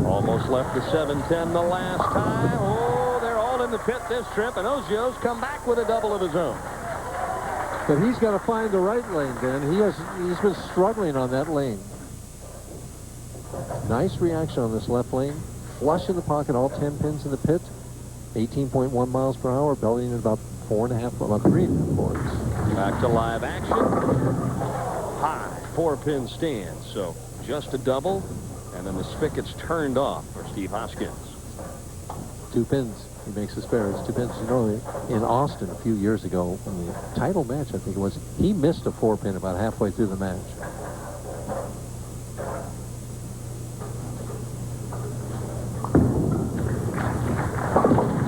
Speaker 1: Almost left the 7-10 the last time. Oh, they're all in the pit this trip, and Ozio's come back with a double of his own.
Speaker 2: But he's got to find the right lane, Ben. He's been struggling on that lane. Nice reaction on this left lane. Flush in the pocket, all 10 pins in the pit. 18.1 miles per hour, bellying at about 4.5, about 3.5 boards.
Speaker 1: Back to live action. High 4-pin stand, so just a double, and then the spigot's turned off for Steve Hoskins.
Speaker 2: 2 pins. He makes a spare. It's 2 pins. You know, in Austin a few years ago, in the title match, I think it was, he missed a 4-pin about halfway through the match.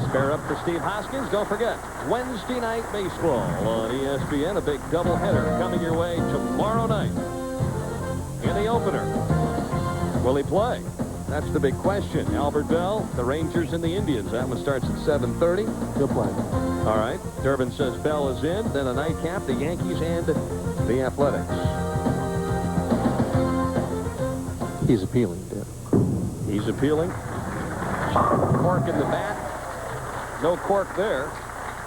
Speaker 1: Spare up for Steve Hoskins. Don't forget, Wednesday night baseball on ESPN. A big doubleheader coming your way tomorrow night. In the opener, will he play? That's the big question. Albert Bell, the Rangers, and the Indians. That one starts at 7:30.
Speaker 2: He'll play.
Speaker 1: All right. Durbin says Bell is in. Then a nightcap, the Yankees and the Athletics.
Speaker 2: He's appealing, Dan.
Speaker 1: He's appealing. Cork in the bat. No cork there.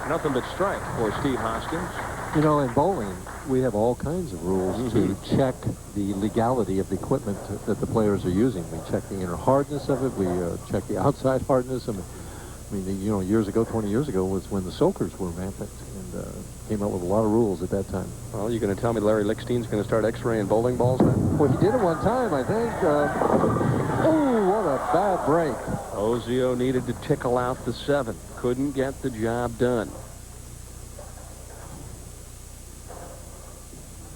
Speaker 1: Nothing but strike for Steve Hoskins.
Speaker 2: You know, in bowling, we have all kinds of rules to check the legality of the equipment that the players are using. We check the inner hardness of it. We check the outside hardness. I mean, you know, years ago, 20 years ago, was when the soakers were rampant and came out with a lot of rules at that time.
Speaker 1: Well, you're going to tell me Larry Lickstein's going to start x-raying bowling balls now?
Speaker 2: Well, he did it one time, I think. Oh, what a bad break.
Speaker 1: Ozio needed to tickle out the 7. Couldn't get the job done.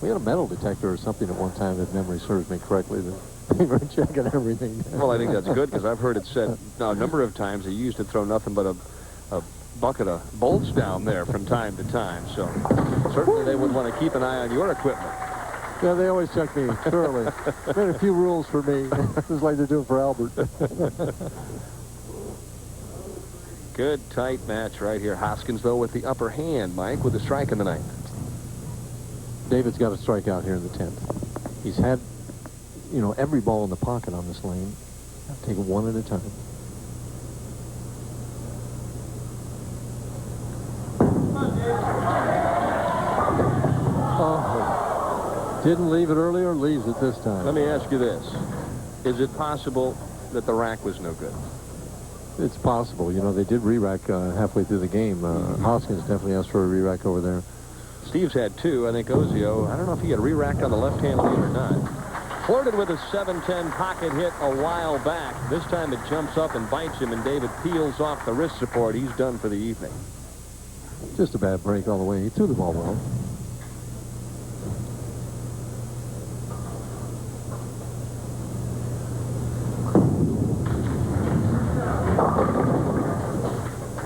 Speaker 2: We had a metal detector or something at one time, if memory serves me correctly. They were checking everything.
Speaker 1: Well, I think that's good because I've heard it said a number of times that you used to throw nothing but a bucket of bolts down there from time to time. So certainly they would want to keep an eye on your equipment.
Speaker 2: Yeah, they always check me thoroughly. Made a few rules for me, just like they're doing for Albert.
Speaker 1: Good, tight match right here. Hoskins, though, with the upper hand, Mike, with a strike in the ninth.
Speaker 2: David's got a strikeout here in the 10th. He's had, you know, every ball in the pocket on this lane. Take it one at a time. Oh, didn't leave it earlier, leaves it this time.
Speaker 1: Let me ask you this. Is it possible that the rack was no good?
Speaker 2: It's possible. You know, they did re-rack halfway through the game. Hoskins definitely asked for a re-rack over there.
Speaker 1: Steve's had two. I think Ozio, I don't know if he had re-racked on the left-hand lane or not. Flirted with a 7-10 pocket hit a while back. This time it jumps up and bites him, and David peels off the wrist support. He's done for the evening.
Speaker 2: Just a bad break all the way. He threw the ball well.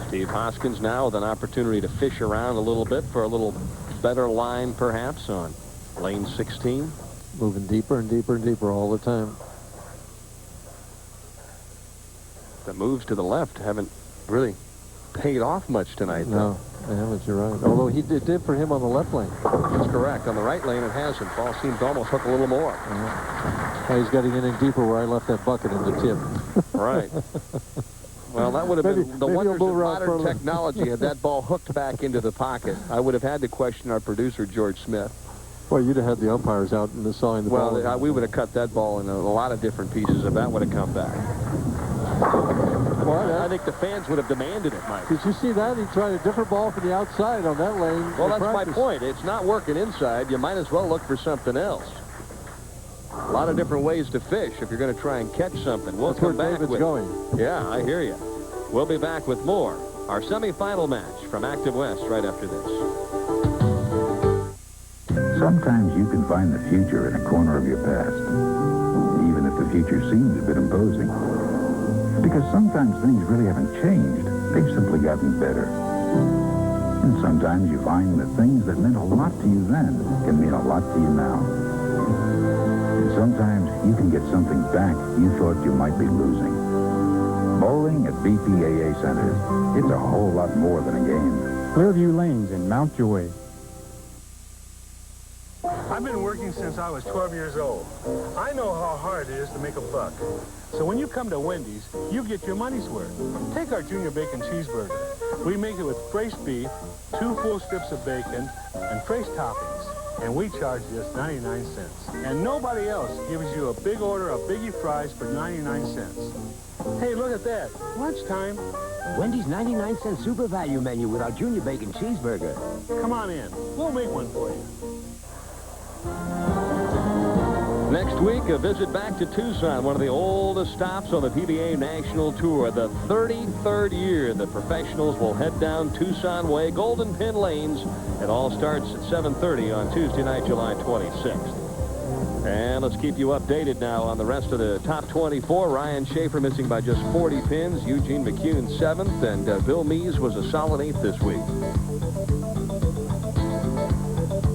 Speaker 1: Steve Hoskins now with an opportunity to fish around a little bit for a little better line, perhaps, on lane 16.
Speaker 2: Moving deeper and deeper and deeper all the time.
Speaker 1: The moves to the left haven't really paid off much tonight,
Speaker 2: though. No, they haven't, you're right. Although it did for him on the left lane.
Speaker 1: That's correct. On the right lane, it hasn't. Ball seems to almost hook a little more.
Speaker 2: Well, he's got to get in deeper where I left that bucket in the tip.
Speaker 1: Right. Well, that would have been the wonders of modern technology. Had that ball hooked back into the pocket, I would have had to question our producer, George Smith.
Speaker 2: Well, you'd have had the umpires out and sawing the ball.
Speaker 1: Well, we would have cut that ball in a lot of different pieces if that would have come back. Well, I think the fans would have demanded it, Mike.
Speaker 2: Did you see that? He tried a different ball from the outside on that lane.
Speaker 1: Well, that's my point. It's not working inside. You might as well look for something else. A lot of different ways to fish if you're going to try and catch something. We'll come back with...
Speaker 2: going.
Speaker 1: Yeah, I hear you. We'll be back with more. Our semifinal match from Active West right after this.
Speaker 3: Sometimes you can find the future in a corner of your past, even if the future seems a bit imposing. Because sometimes things really haven't changed. They've simply gotten better. And sometimes you find that things that meant a lot to you then can mean a lot to you now. And sometimes you can get something back you thought you might be losing. Bowling at BPAA centers, it's a whole lot more than a game.
Speaker 5: Clearview Lanes and Mount Your Way.
Speaker 7: I've been working since I was 12 years old. I know how hard it is to make a buck. So when you come to Wendy's, you get your money's worth. Take our Junior Bacon Cheeseburger. We make it with fresh beef, 2 full strips of bacon, and fresh toppings. And we charge just 99 cents. And nobody else gives you a big order of Biggie fries for 99 cents. Hey, look at that. Lunchtime.
Speaker 23: Wendy's 99-cent super value menu with our Junior Bacon Cheeseburger.
Speaker 7: Come on in. We'll make one for you.
Speaker 1: Next week, a visit back to Tucson, one of the oldest stops on the PBA National Tour. The 33rd year the professionals will head down Tucson Way, Golden Pin Lanes. It all starts at 7:30 on Tuesday night, July 26th. And let's keep you updated now on the rest of the top 24. Ryan Schaefer missing by just 40 pins. Eugene McCune 7th, and Bill Mees was a solid 8th this week.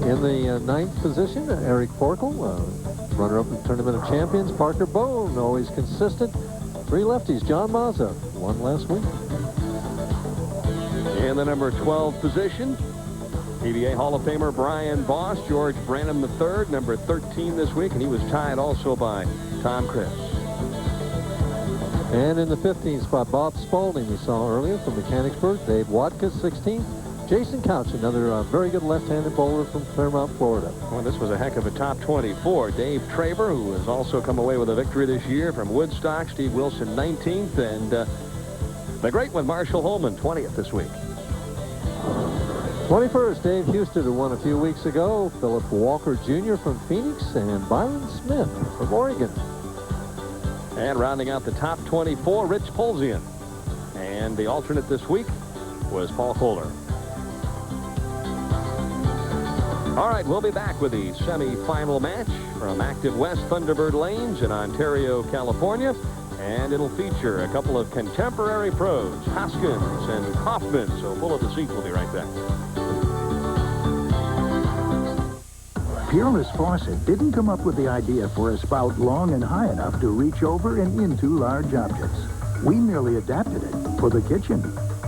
Speaker 2: In the 9th position, Eric Forkel, runner-up in the Tournament of Champions. Parker Bone, always consistent. 3 lefties. John Mazza won last week.
Speaker 1: In the number 12 position, PBA Hall of Famer Brian Boss, George Branham III, number 13 this week, and he was tied also by Tom Chris.
Speaker 2: And in the 15th spot, Bob Spaulding, we saw earlier from Mechanicsburg. Dave Watka, 16th. Jason Couch, another very good left-handed bowler from Fairmount, Florida.
Speaker 1: Well, this was a heck of a top 24. Dave Traber, who has also come away with a victory this year from Woodstock. Steve Wilson, 19th. And the great one, Marshall Holman, 20th this week.
Speaker 2: 21st, Dave Houston, who won a few weeks ago. Philip Walker Jr. from Phoenix. And Byron Smith from Oregon.
Speaker 1: And rounding out the top 24, Rich Polzian. And the alternate this week was Paul Kohler. All right, we'll be back with the semi-final match from Active West Thunderbird Lanes in Ontario, California. And it'll feature a couple of contemporary pros, Hoskins and Kaufman. So pull up the seat. We'll be right back.
Speaker 17: Peerless Faucet didn't come up with the idea for a spout long and high enough to reach over and into large objects. We merely adapted it for the kitchen.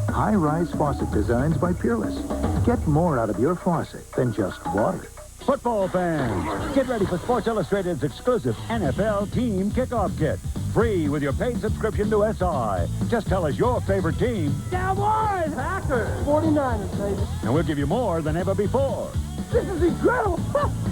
Speaker 17: High-rise faucet designs by Peerless. Get more out of your faucet than just water.
Speaker 6: Football fans, get ready for Sports Illustrated's exclusive NFL Team Kickoff Kit. Free with your paid subscription to SI. Just tell us your favorite team.
Speaker 4: Cowboys! Packers! 49ers, baby.
Speaker 6: And we'll give you more than ever before.
Speaker 4: This is incredible!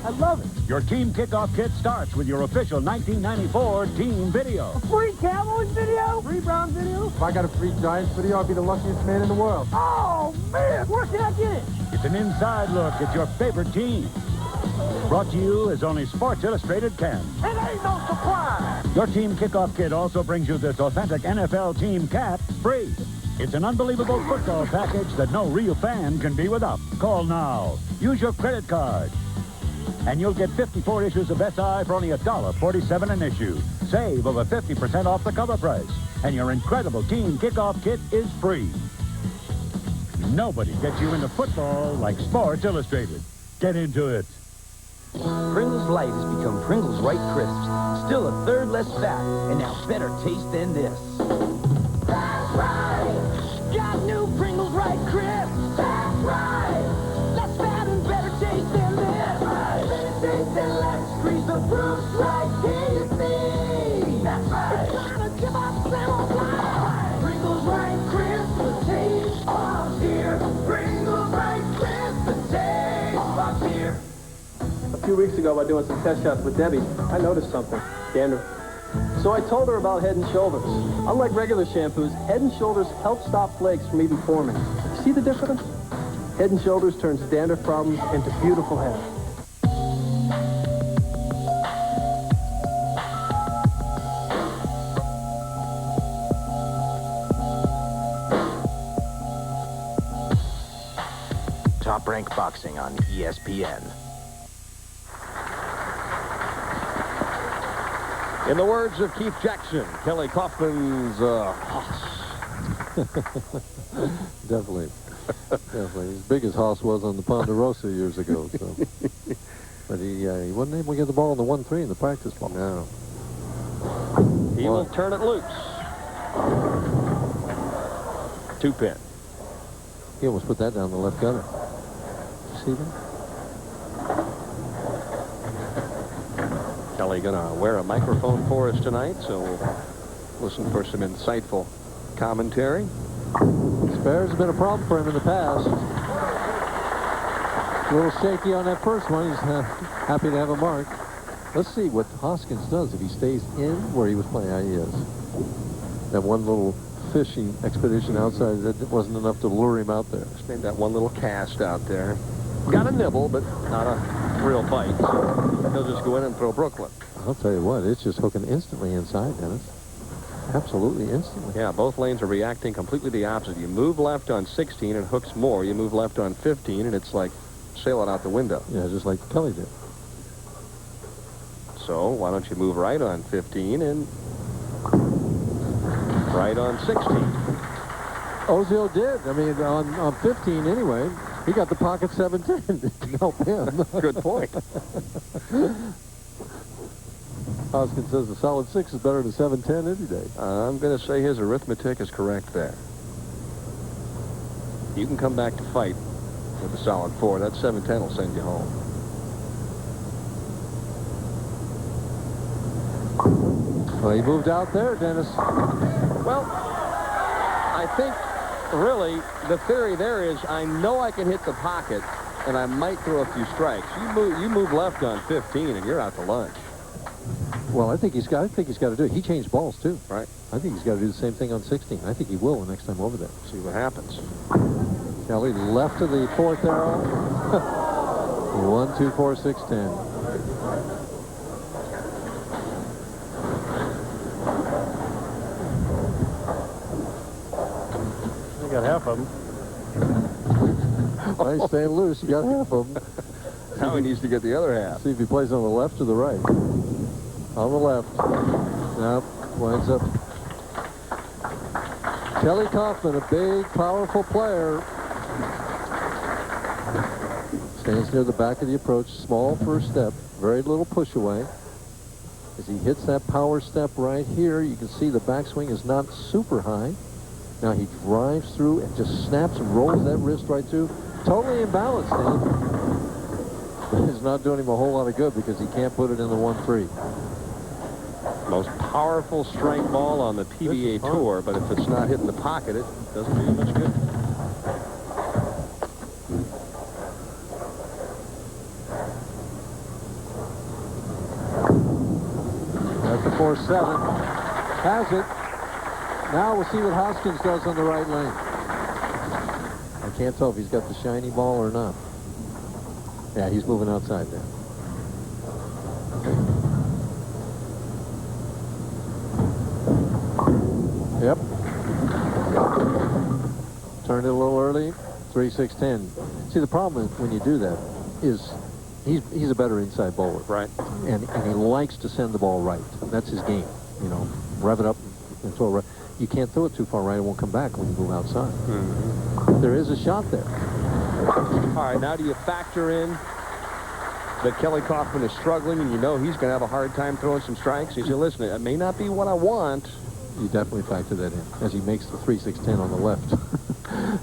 Speaker 4: I love it.
Speaker 6: Your Team Kickoff Kit starts with your official 1994 team video.
Speaker 4: A free Cowboys video? Free Browns video?
Speaker 5: If I got a free Giants video, I'd be the luckiest man in the world.
Speaker 4: Oh, man! Where can I get it?
Speaker 6: It's an inside look at your favorite team. Brought to you as only Sports Illustrated can.
Speaker 4: It ain't no surprise!
Speaker 6: Your Team Kickoff Kit also brings you this authentic NFL team cap free. It's an unbelievable football package that no real fan can be without. Call now. Use your credit card. And you'll get 54 issues of SI for only $1.47 an issue. Save over 50% off the cover price. And your incredible Team Kickoff Kit is free. Nobody gets you into football like Sports Illustrated. Get into it.
Speaker 13: Pringles Light has become Pringles Right Crisps. Still a third less fat, and now better taste than this. That's right! Got new Pringles Right Crisps! That's right! Less fat and better taste than this! Right. Better taste than less grease, the proof's right here you see! That's right! It's time to give up Pringles Light! Pringles Right Crisps, the taste of here! Pringles Right Crisps, the taste of here!
Speaker 4: A few weeks ago, while doing some test shots with Debbie, I noticed something. Dandruff. So I told her about Head & Shoulders. Unlike regular shampoos, Head & Shoulders help stop flakes from even forming. See the difference? Head & Shoulders turns dandruff problems into beautiful hair.
Speaker 10: Top Rank Boxing on ESPN.
Speaker 1: In the words of Keith Jackson, Kelly Coffman's hoss.
Speaker 2: Definitely. Definitely. As big as Hoss was on the Ponderosa years ago. So. But he wasn't able to get the ball in the 1-3 in the practice ball.
Speaker 1: No. He will turn it loose. 2-pin.
Speaker 2: He almost put that down the left gutter. See that?
Speaker 1: Kelly gonna wear a microphone for us tonight, so we'll listen for some insightful commentary.
Speaker 2: Spares has been a problem for him in the past. A little shaky on that first one. He's happy to have a mark. Let's see what Hoskins does if he stays in where he was playing. He is. That one little fishing expedition outside, that wasn't enough to lure him out there.
Speaker 1: Just made that one little cast out there. Got a nibble, but not a real bite. So he'll just go in and throw Brooklyn.
Speaker 2: I'll tell you what, it's just hooking instantly inside, Dennis. Absolutely instantly.
Speaker 1: Yeah, both lanes are reacting completely the opposite. You move left on 16, it hooks more. You move left on 15, and it's like sailing out the window.
Speaker 2: Yeah, just like Kelly did.
Speaker 1: So why don't you move right on 15 and right on 16?
Speaker 2: Ozio did. I mean, on 15 anyway. He got the pocket 7-10. Didn't help him.
Speaker 1: Good point.
Speaker 2: Hoskins says the solid 6 is better than 7-10 any day.
Speaker 1: I'm going to say his arithmetic is correct there. You can come back to fight with the solid 4. That 7-10 will send you home.
Speaker 2: Well, he moved out there, Dennis.
Speaker 1: Well, I think really the theory there is I know I can hit the pocket and I might throw a few strikes. You move left on 15 and you're out to lunch.
Speaker 2: Well, I think he's got to do it. He changed balls too.
Speaker 1: Right.
Speaker 2: I think he's got to do the same thing on 16. I think he will the next time over there.
Speaker 1: See what happens.
Speaker 2: Kelly left of the 4th arrow. 1, 2, 4, 6, 10.
Speaker 5: You got half of them.
Speaker 2: Well, he's staying loose. You got half of them.
Speaker 1: Now he needs to get the other half.
Speaker 2: See if he plays on the left or the right. On the left. Nope. Winds up Kelly Coffman, a big, powerful player. Stands near the back of the approach. Small first step. Very little push away. As he hits that power step right here, you can see the backswing is not super high. Now he drives through and just snaps and rolls that wrist right through. Totally imbalanced, Dan. It's not doing him a whole lot of good because he can't put it in the 1-3.
Speaker 1: Most powerful strike ball on the PBA Tour, but if it's not hitting the pocket, it doesn't do much good.
Speaker 2: That's the 4-7. Has it. Now we'll see what Hoskins does on the right lane. I can't tell if he's got the shiny ball or not. Yeah, he's moving outside there. Yep. Turned it a little early. 3-6-10. See, the problem when you do that is he's a better inside bowler.
Speaker 1: Right.
Speaker 2: And he likes to send the ball right. That's his game. You know, rev it up and throw it right. You can't throw it too far right. It won't come back when you move outside. There is a shot there.
Speaker 1: All right, now do you factor in that Kelly Coffman is struggling and you know he's going to have a hard time throwing some strikes? You say, listen, it may not be what I want.
Speaker 2: You definitely factor that in as he makes the 3-6-10 on the left.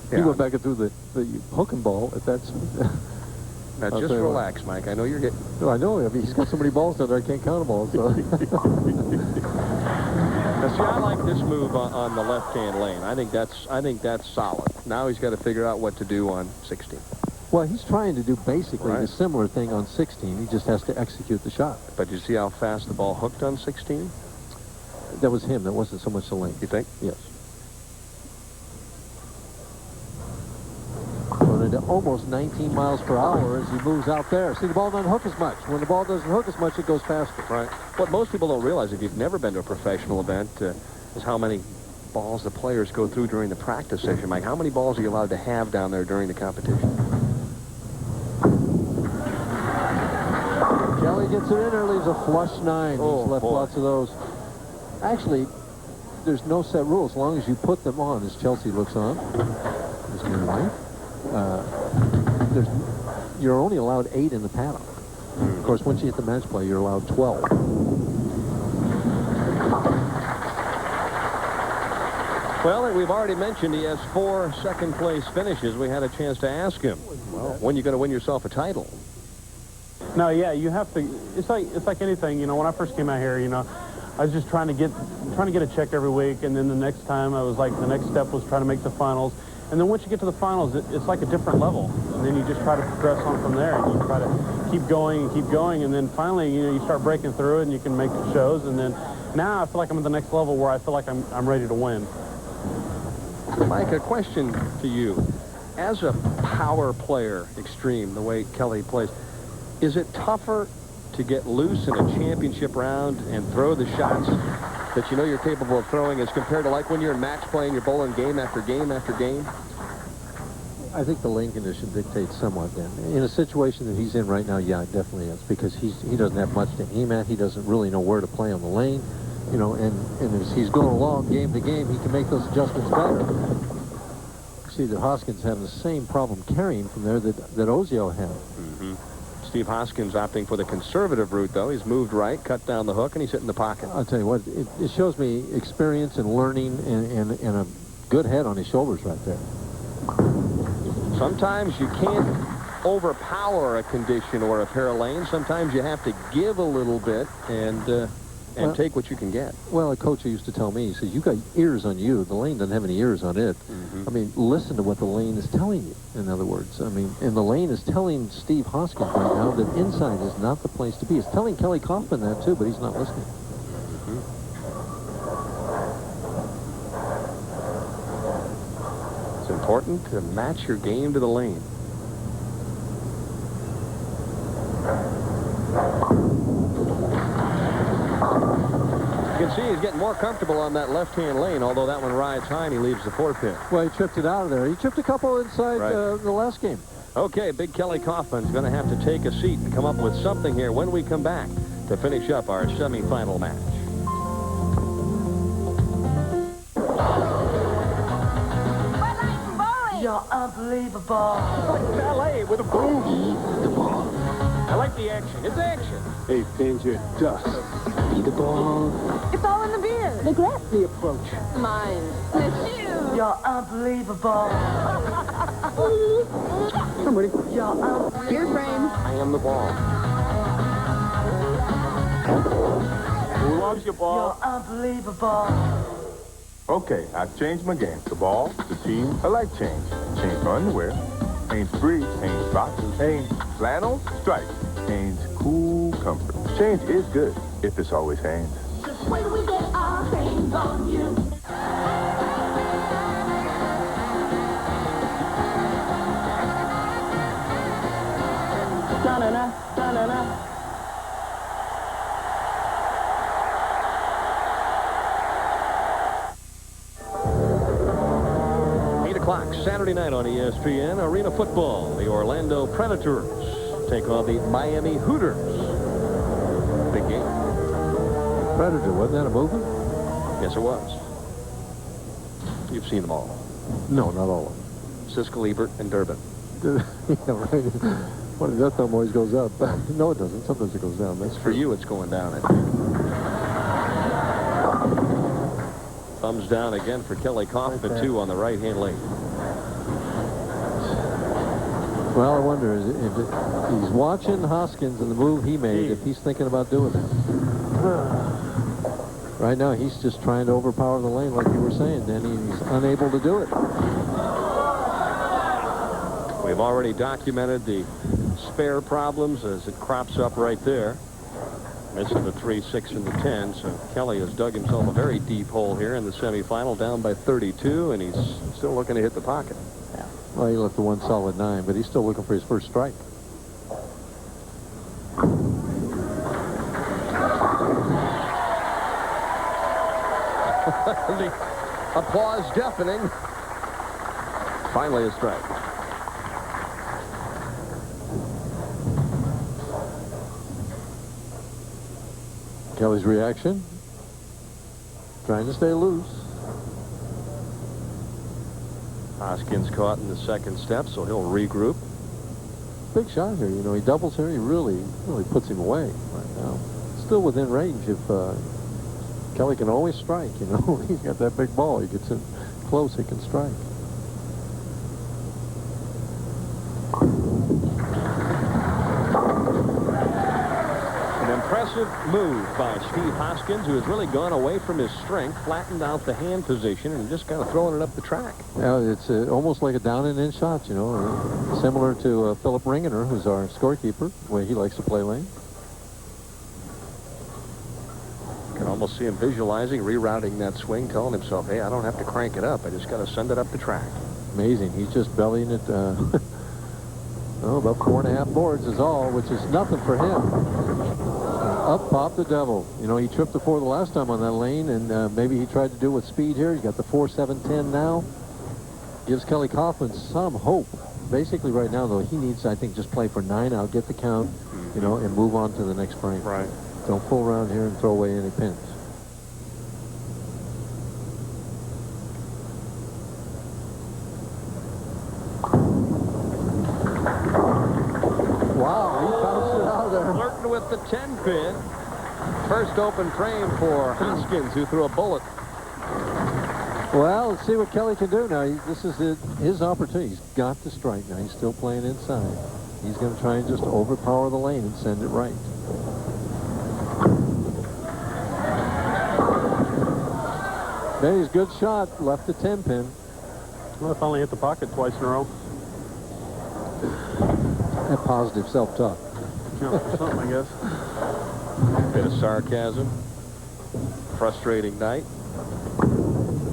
Speaker 2: He went back and threw the hooking ball at that speed.
Speaker 1: Now, just relax, Mike. I know you're getting...
Speaker 2: No, I know. I mean, he's got so many balls down there, I can't count them all. So.
Speaker 1: Now, see, I like this move on the left-hand lane. I think that's solid. Now he's got to figure out what to do on 16.
Speaker 2: Well, he's trying to do basically a similar thing on 16. He just has to execute the shot.
Speaker 1: But you see how fast the ball hooked on 16?
Speaker 2: That was him. That wasn't so much the lane.
Speaker 1: You think?
Speaker 2: Yes. Going into almost 19 miles per hour as he moves out there. See, the ball doesn't hook as much. When the ball doesn't hook as much, it goes faster.
Speaker 1: Right. What most people don't realize, if you've never been to a professional event, is how many balls the players go through during the practice session. Mike, how many balls are you allowed to have down there during the competition?
Speaker 2: Kelly gets it in early. Leaves a flush 9. He's left lots of those. Actually, there's no set rule as long as you put them on, as Chelsea looks on. There's my wife. You're only allowed 8 in the paddock. Of course, once you hit the match play, you're allowed 12.
Speaker 1: Well, we've already mentioned he has 4 second-place finishes. We had a chance to ask him, well, when are you going to win yourself a title?
Speaker 5: No, yeah, you have to. It's like anything. You know, when I first came out here, you know, I was just trying to get a check every week, and then the next time I was like, the next step was trying to make the finals. And then once you get to the finals, it's like a different level. And then you just try to progress on from there. And you try to keep going. And then finally, you know, you start breaking through it and you can make the shows. And then now I feel like I'm at the next level where I feel like I'm ready to win.
Speaker 1: Mike, a question to you. As a power player, extreme, the way Kelly plays, is it tougher to get loose in a championship round and throw the shots that you know you're capable of throwing as compared to like when you're in match play and you're bowling game after game after game?
Speaker 2: I think the lane condition dictates somewhat then. In a situation that he's in right now, yeah, it definitely is, because he doesn't have much to aim at. He doesn't really know where to play on the lane, you know, and as he's going along game to game, he can make those adjustments better. See that Hoskins having the same problem carrying from there that Ozio had.
Speaker 1: Steve Hoskins opting for the conservative route, though. He's moved right, cut down the hook, and he's hitting the pocket.
Speaker 2: I'll tell you what, it shows me experience and learning and a good head on his shoulders right there.
Speaker 1: Sometimes you can't overpower a condition or a pair of lanes. Sometimes you have to give a little bit and take what you can get.
Speaker 2: Well, a coach used to tell me, he says, you got ears on you. The lane doesn't have any ears on it. I mean, listen to what the lane is telling you, in other words. I mean, and the lane is telling Steve Hoskins right now that inside is not the place to be. It's telling Kelly Coffman that, too, but he's not listening.
Speaker 1: It's important to match your game to the lane. You can see he's getting more comfortable on that left-hand lane, although that one rides high and he leaves the 4-pin.
Speaker 2: Well, he tripped it out of there. He tripped a couple inside the last game.
Speaker 1: Okay, big Kelly Coffman's going to have to take a seat and come up with something here when we come back to finish up our semifinal match.
Speaker 13: You're unbelievable.
Speaker 1: Like ballet with a boom.
Speaker 13: Eat the ball.
Speaker 1: I like the action. It's action.
Speaker 7: Hey, Pins, you're dust.
Speaker 13: Be the ball.
Speaker 19: It's all in the beard. The grip.
Speaker 7: The approach.
Speaker 19: Mine. The shoe.
Speaker 13: You're unbelievable.
Speaker 7: Somebody.
Speaker 13: You're unbelievable.
Speaker 19: Beard frame.
Speaker 1: I am the ball. Who loves your ball?
Speaker 13: You're unbelievable.
Speaker 11: Okay, I've changed my game. The ball, the team, I like change. Change for underwear. Hanes briefs, Hanes boxers, Hanes flannels, stripes, Hanes cool comfort. Change is good if it's always Hanes.
Speaker 13: Just when we get our hands on you.
Speaker 4: Da-na-na, da-na-na.
Speaker 1: 8 o'clock Saturday night on ESPN. Arena football. The Orlando Predators take on the Miami Hooters. Big game.
Speaker 2: Predator, wasn't that a movie?
Speaker 1: Yes, it was. You've seen them all.
Speaker 2: No, not all of
Speaker 1: Siskel, Ebert, and Durbin.
Speaker 2: them. Yeah, right. Well, that thumb always goes up. No, it doesn't. Sometimes it goes down. That's
Speaker 1: For you, it's going down, I think. Thumbs down again for Kelly Coffman, too, on the right-hand lane.
Speaker 2: Well, I wonder if he's watching Hoskins and the move he made, if he's thinking about doing that. Right now, he's just trying to overpower the lane, like you were saying, Danny. He's unable to do it.
Speaker 1: We've already documented the spare problems as it crops up right there. Missing the 3, 6, and the 10. So Kelly has dug himself a very deep hole here in the semifinal, down by 32, and he's still looking to hit the pocket.
Speaker 2: Yeah. Well, he left the one solid 9, but he's still looking for his first strike.
Speaker 1: The applause deafening. Finally a strike.
Speaker 2: Kelly's reaction, trying to stay loose.
Speaker 1: Hoskins caught in the second step, so he'll regroup.
Speaker 2: Big shot here. You know, he doubles here. He really puts him away right now. Still within range if Kelly can always strike, you know. He's got that big ball. He gets in close, he can strike.
Speaker 1: Impressive move by Steve Hoskins, who has really gone away from his strength, flattened out the hand position, and just kind of throwing it up the track.
Speaker 2: Yeah, it's almost like a down-and-in shot, you know, similar to Philip Ringener, who's our scorekeeper, the way he likes to play lane.
Speaker 1: You can almost see him visualizing, rerouting that swing, telling himself, hey, I don't have to crank it up. I just got to send it up the track.
Speaker 2: Amazing. He's just bellying it, about 4.5 boards is all, which is nothing for him. Up popped the devil. You know, he tripped the 4 the last time on that lane, and maybe he tried to do it with speed here. He's got the 4.710 now. Gives Kelly Coffman some hope. Basically, right now, though, he needs, I think, just play for 9 out, get the count, you know, and move on to the next frame.
Speaker 1: Right.
Speaker 2: Don't pull around here and throw away any pins. Wow, he bounced it out there.
Speaker 1: Flirting with the 10 pin. First open frame for Hoskins, who threw a bullet.
Speaker 2: Well, let's see what Kelly can do now. This is his opportunity. He's got to strike now. He's still playing inside. He's going to try and just overpower the lane and send it right. Benny's good shot. Left the 10 pin.
Speaker 5: Well, I finally hit the pocket twice in a row.
Speaker 2: That positive self-talk.
Speaker 5: Yeah, something, I guess.
Speaker 1: Bit of sarcasm. Frustrating night.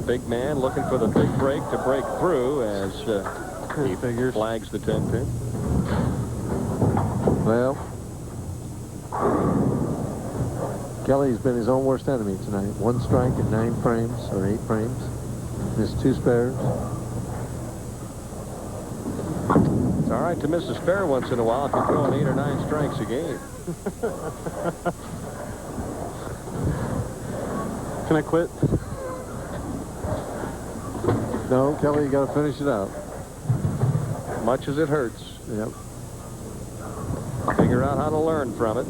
Speaker 1: Big man looking for the big break to break through as he flags the 10 pin.
Speaker 2: Well, Kelly's been his own worst enemy tonight. 1 strike in 9 frames or 8 frames. Missed 2 spares.
Speaker 1: It's all right to miss a spare once in a while if you're throwing 8 or 9 strikes a game.
Speaker 5: Can I quit?
Speaker 2: No, Kelly, you got to finish it out.
Speaker 1: much as it hurts.
Speaker 2: Yep.
Speaker 1: Figure out how to learn from it.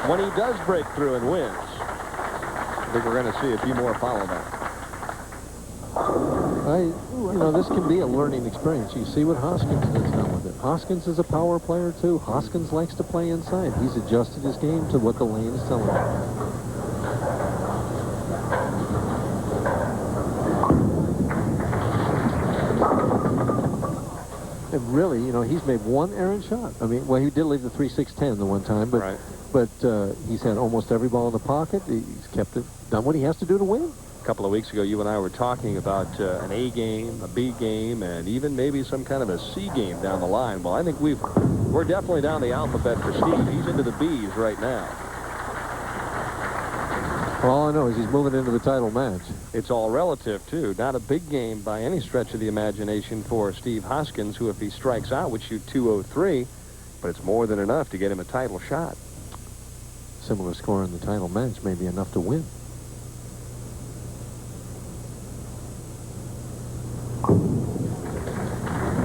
Speaker 1: When he does break through and wins, I think we're going to see a few more follow that.
Speaker 2: You know, this can be a learning experience. You see what Hoskins has done with it. Hoskins is a power player, too. Hoskins likes to play inside. He's adjusted his game to what the lane is telling him. And really, you know, he's made one errant shot. I mean, well, he did leave the 3-6-10 the one time, but
Speaker 1: right.
Speaker 2: but he's had almost every ball in the pocket. He's kept it, done what he has to do to win.
Speaker 1: A couple of weeks ago, you and I were talking about an A game, a B game, and even maybe some kind of a C game down the line. Well, I think we're definitely down the alphabet for Steve. He's into the B's right now.
Speaker 2: Well, all I know is he's moving into the title match.
Speaker 1: It's all relative, too. Not a big game by any stretch of the imagination for Steve Hoskins, who, if he strikes out, would shoot .203, but it's more than enough to get him a title shot.
Speaker 2: Similar score in the title match may be enough to win.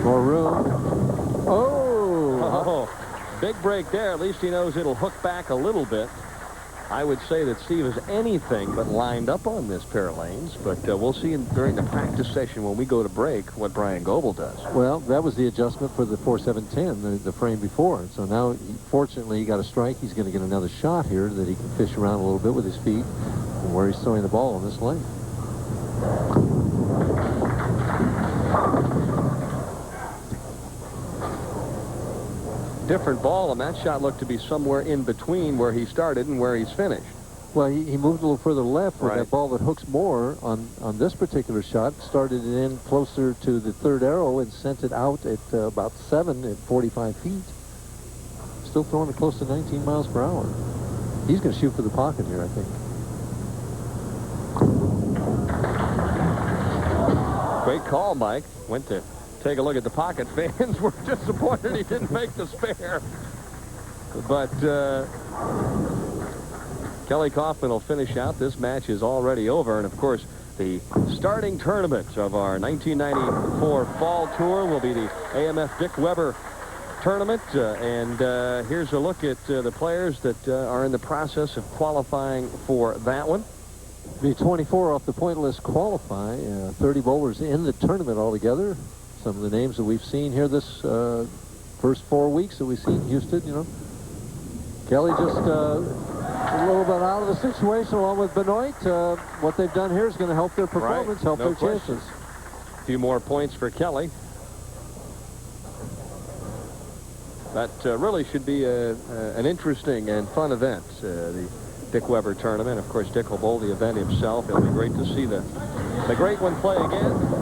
Speaker 2: More room.
Speaker 1: Oh, big break there. At least he knows it'll hook back a little bit. I would say that Steve is anything but lined up on this pair of lanes, but we'll see during the practice session when we go to break what Bryan Goebel does.
Speaker 2: Well, that was the adjustment for the 4-7-10, the frame before. So now, fortunately, he got a strike. He's going to get another shot here that he can fish around a little bit with his feet and where he's throwing the ball on this lane.
Speaker 1: Different ball, and that shot looked to be somewhere in between where he started and where he's finished.
Speaker 2: Well, he moved a little further left where
Speaker 1: right.
Speaker 2: that ball that hooks more on this particular shot started it in closer to the third arrow and sent it out at about 7 at 45 feet. Still throwing it close to 19 miles per hour. He's going to shoot for the pocket here, I think.
Speaker 1: Great call, Mike. Went to take a look at the pocket. Fans were disappointed he didn't make the spare. But Kelly Coffman will finish out. This match is already over. And, of course, the starting tournament of our 1994 Fall Tour will be the AMF Dick Weber tournament. Here's a look at the players that are in the process of qualifying for that one.
Speaker 2: The 24 off the point list qualify. 30 bowlers in the tournament altogether. Some of the names that we've seen here this first 4 weeks that we've seen Houston, you know. Kelly just a little bit out of the situation along with Benoit. What they've done here is going to help their performance, help their chances.
Speaker 1: A few more points for Kelly. That really should be an interesting and fun event, the Dick Weber tournament. Of course, Dick will bowl the event himself. It'll be great to see the great one play again.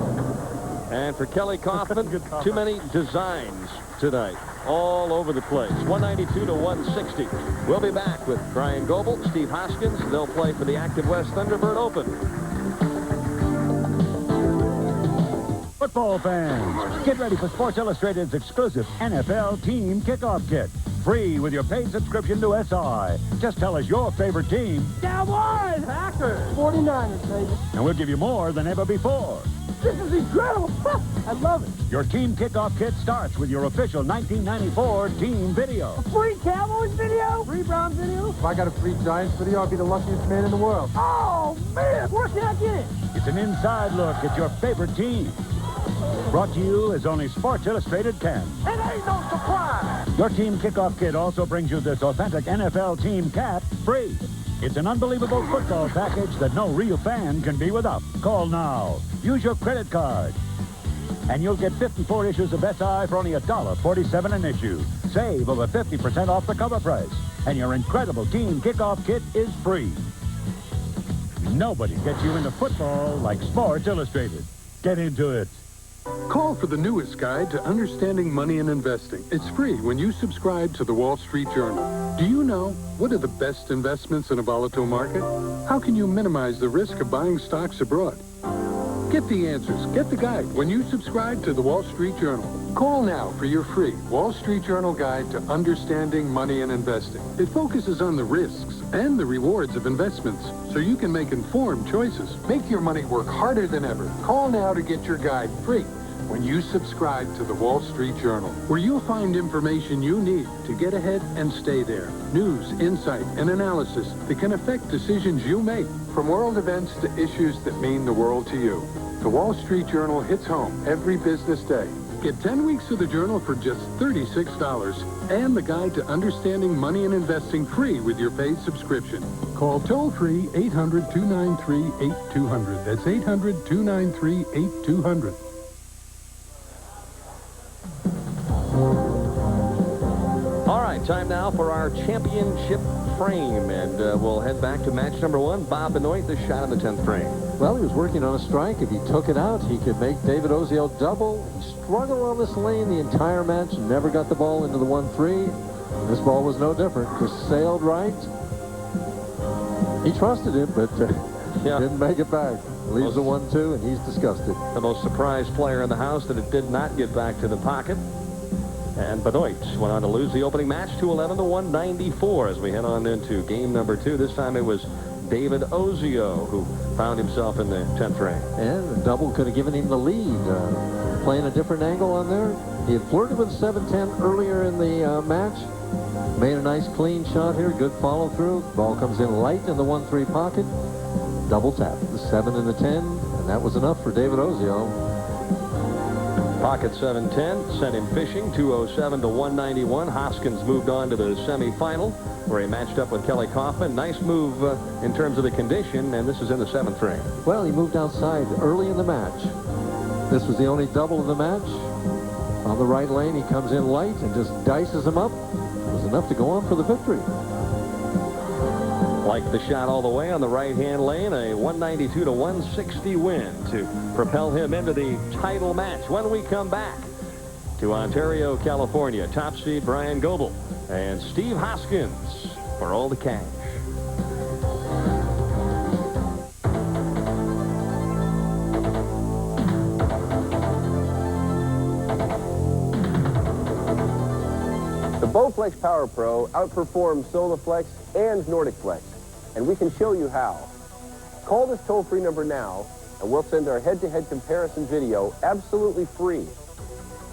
Speaker 1: And for Kelly Coffman, too many designs tonight, all over the place. 192 to 160. We'll be back with Bryan Goebel, Steve Hoskins. They'll play for the Active West Thunderbird Open.
Speaker 6: Football fans, get ready for Sports Illustrated's exclusive NFL Team Kickoff Kit. Free with your paid subscription to SI. Just tell us your favorite team.
Speaker 12: Cowboys! Packers! 49ers, baby.
Speaker 6: And we'll give you more than ever before.
Speaker 12: This is incredible. I love it.
Speaker 6: Your Team Kickoff Kit starts with your official 1994 team video.
Speaker 12: A free Cowboys video? Free Browns video?
Speaker 15: If I got a free Giants video, I'd be the luckiest man in the world.
Speaker 12: Oh, man. Where can I get it?
Speaker 6: It's an inside look at your favorite team. Brought to you as only Sports Illustrated can.
Speaker 12: It ain't no surprise.
Speaker 6: Your Team Kickoff Kit also brings you this authentic NFL team cap free. It's an unbelievable football package that no real fan can be without. Call now. Use your credit card. And you'll get 54 issues of SI for only $1.47 an issue. Save over 50% off the cover price. And your incredible Team Kickoff Kit is free. Nobody gets you into football like Sports Illustrated. Get into it.
Speaker 18: Call for the newest guide to understanding money and investing. It's free when you subscribe to the Wall Street Journal. Do you know what are the best investments in a volatile market? How can you minimize the risk of buying stocks abroad? Get the answers. Get the guide when you subscribe to the Wall Street Journal. Call now for your free Wall Street Journal guide to understanding money and investing. It focuses on the risks and the rewards of investments so you can make informed choices. Make your money work harder than ever. Call now to get your guide free. when you subscribe to the Wall Street Journal, where you'll find information you need to get ahead and stay there. News, insight, and analysis that can affect decisions you make, from world events to issues that mean the world to you. The Wall Street Journal hits home every business day. Get 10 weeks of the Journal for just $36 and the Guide to Understanding Money and Investing free with your paid subscription. Call toll-free 800-293-8200. That's 800-293-8200.
Speaker 1: All right, time now for our championship frame, and we'll head back to match number 1. Bob Benoit, the shot in the 10th frame.
Speaker 2: Well, he was working on a strike. If he took it out, he could make David Ozio double. He struggled on this lane the entire match, never got the ball into the 1-3. This ball was no different. Just sailed right. He trusted him, but didn't make it back. Leaves the 1-2, and he's disgusted.
Speaker 1: The most surprised player in the house that it did not get back to the pocket. And Benoit went on to lose the opening match 211-194 as we head on into game number 2. This time it was David Ozio who found himself in the 10th frame.
Speaker 2: And the double could have given him the lead. Playing a different angle on there. He had flirted with 7-10 earlier in the match. Made a nice clean shot here. Good follow through. Ball comes in light in the 1-3 pocket. Double tap. The 7 and the 10. And that was enough for David Ozio.
Speaker 1: Pocket 7-10 sent him fishing. 207-191. Hoskins moved on to the semifinal where he matched up with Kelly Coffman. Nice move in terms of the condition, and this is in the 7th frame.
Speaker 2: Well, he moved outside early in the match. This was the only double of the match. On the right lane, he comes in light and just dices him up. It was enough to go on for the victory.
Speaker 1: Like the shot all the way on the right-hand lane, a 192-160 win to propel him into the title match. When we come back to Ontario, California, top seed Bryan Goebel and Steve Hoskins for all the cash.
Speaker 9: The Bowflex Power Pro outperforms Solaflex and NordicFlex, and we can show you how. Call this toll-free number now, and we'll send our head-to-head comparison video absolutely free.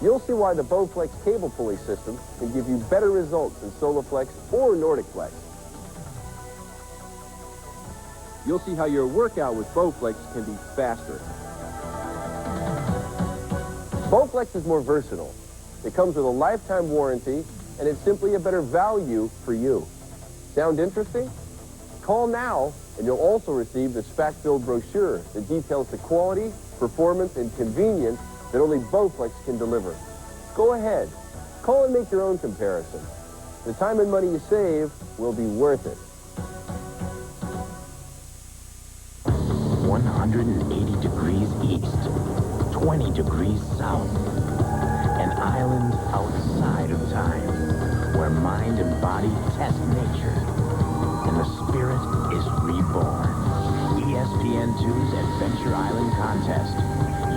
Speaker 9: You'll see why the Bowflex cable pulley system can give you better results than Solaflex or NordicFlex. You'll see how your workout with Bowflex can be faster. Bowflex is more versatile. It comes with a lifetime warranty, and it's simply a better value for you. Sound interesting? Call now, and you'll also receive the spec-filled brochure that details the quality, performance, and convenience that only Bowflex can deliver. Go ahead. Call and make your own comparison. The time and money you save will be worth it.
Speaker 10: 180 degrees east, 20 degrees south. An island outside of time, where mind and body test nature, and the spirit is reborn. ESPN2's Adventure Island Contest.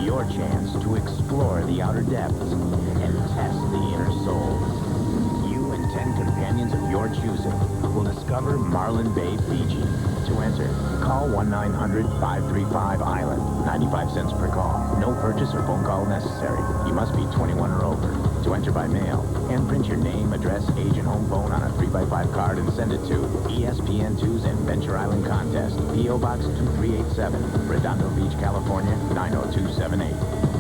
Speaker 10: Your chance to explore the outer depths and test the inner soul. You and 10 companions of your choosing will discover Marlin Bay, Fiji. To enter, call 1-900-535-ISLAND. 95 cents per call. No purchase or phone call necessary. You must be 21 or over. To enter by mail, hand print your name, address, age, and home phone on a 3x5 card and send it to ESPN2's Adventure Island Contest, P.O. Box 2387, Redondo Beach, California, 90278.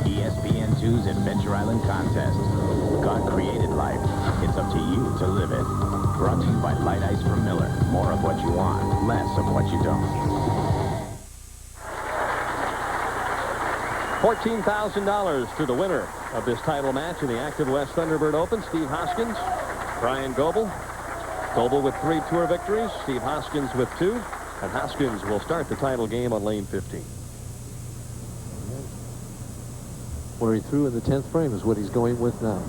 Speaker 10: ESPN2's Adventure Island Contest. God created life. It's up to you to live it. Brought to you by Light Ice from Miller. More of what you want, less of what you don't.
Speaker 1: $14,000 to the winner of this title match in the Active West Thunderbird Open, Steve Hoskins, Bryan Goebel. Goebel with 3 tour victories, Steve Hoskins with 2, and Hoskins will start the title game on lane 15.
Speaker 2: Where he threw in the 10th frame is what he's going with now.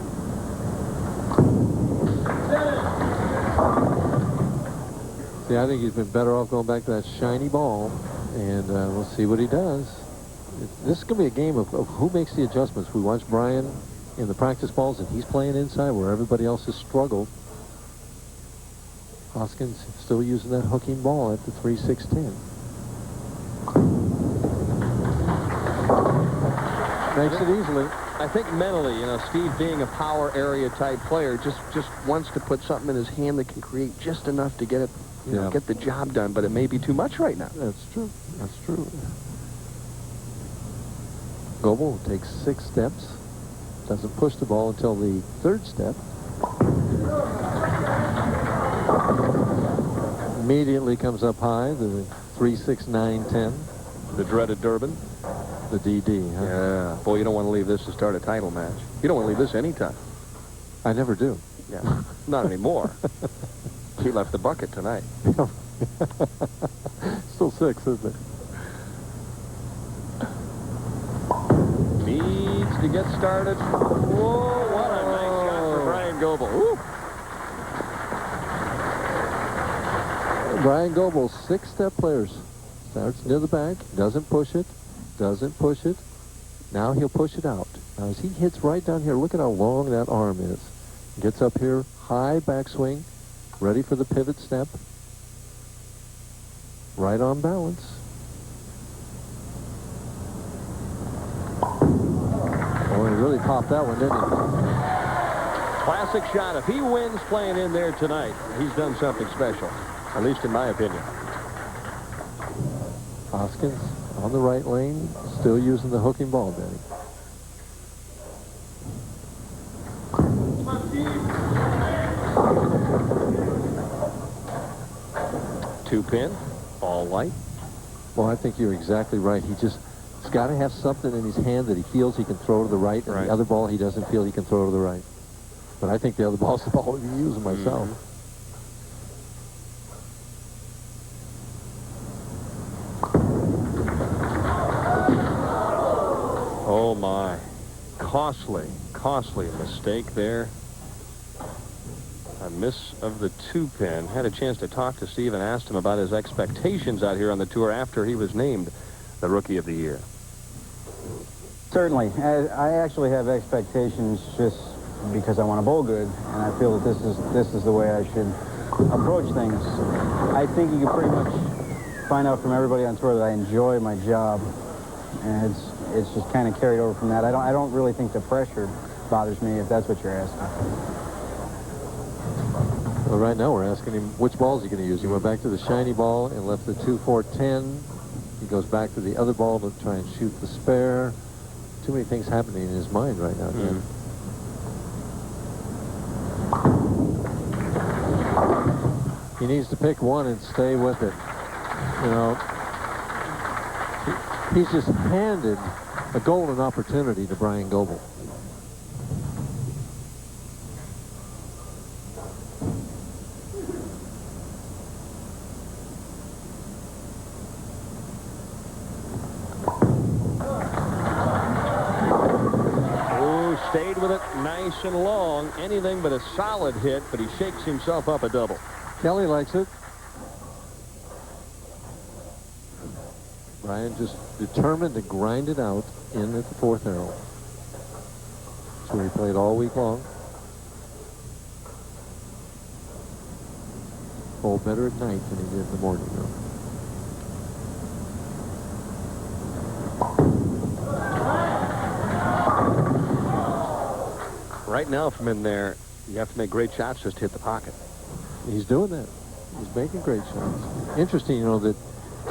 Speaker 2: See, I think he's been better off going back to that shiny ball, and we'll see what he does. This is going to be a game of who makes the adjustments. We watched Bryan in the practice balls, and he's playing inside where everybody else has struggled. Hoskins still using that hooking ball at the 3-6-10. Makes it easily.
Speaker 1: I think mentally, you know, Steve being a power area type player just wants to put something in his hand that can create just enough to get it, you know, get the job done, but it may be too much right now.
Speaker 2: That's true. That's true. Goebel takes 6 steps. Doesn't push the ball until the 3rd step. Immediately comes up high, the 3, 6, 9, 10.
Speaker 1: The dreaded Durbin.
Speaker 2: The DD, huh?
Speaker 1: Yeah. Boy, you don't want to leave this to start a title match. You don't want to leave this anytime.
Speaker 2: I never do.
Speaker 1: Yeah. Not anymore. He left the bucket tonight.
Speaker 2: Still 6, isn't it?
Speaker 1: Needs to get started. Whoa, what a nice shot for Bryan Goebel. Woo.
Speaker 2: Bryan Goebel, 6-step players. Starts near the back, doesn't push it, doesn't push it. Now he'll push it out. Now as he hits right down here, look at how long that arm is. Gets up here, high backswing, ready for the pivot step. Right on balance. Oh, he really popped that one, didn't he?
Speaker 1: Classic shot. If he wins playing in there tonight, he's done something special, at least in my opinion.
Speaker 2: Hoskins on the right lane, still using the hooking ball, Danny.
Speaker 1: Two-pin, ball light.
Speaker 2: Well, I think you're exactly right. He's got to have something in his hand that he feels he can throw to the right, and the other ball he doesn't feel he can throw to the right. But I think the other ball's the ball he'd be using myself.
Speaker 1: Oh, my. Costly mistake there. A miss of the 2-pin. Had a chance to talk to Steve and asked him about his expectations out here on the tour after he was named the Rookie of the Year.
Speaker 14: Certainly. I actually have expectations just because I want to bowl good, and I feel that this is the way I should approach things. I think you can pretty much find out from everybody on tour that I enjoy my job, and it's just kind of carried over from that. I don't really think the pressure bothers me, if that's what you're asking.
Speaker 2: Well, right now we're asking him which ball is he going to use. He went back to the shiny ball and left the 2-4-10. He goes back to the other ball to try and shoot the spare. Too many things happening in his mind right now, Dan. He needs to pick one and stay with it. You know, he's just handed a golden opportunity to Bryan Goebel.
Speaker 1: Stayed with it nice and long. Anything but a solid hit, but he shakes himself up a double.
Speaker 2: Kelly likes it. Bryan just determined to grind it out in at the 4th arrow. That's where he played all week long. Bowled better at night than he did in the morning, though.
Speaker 1: Right now from in there, you have to make great shots just to hit the pocket.
Speaker 2: He's doing that. He's making great shots. Interesting, you know, that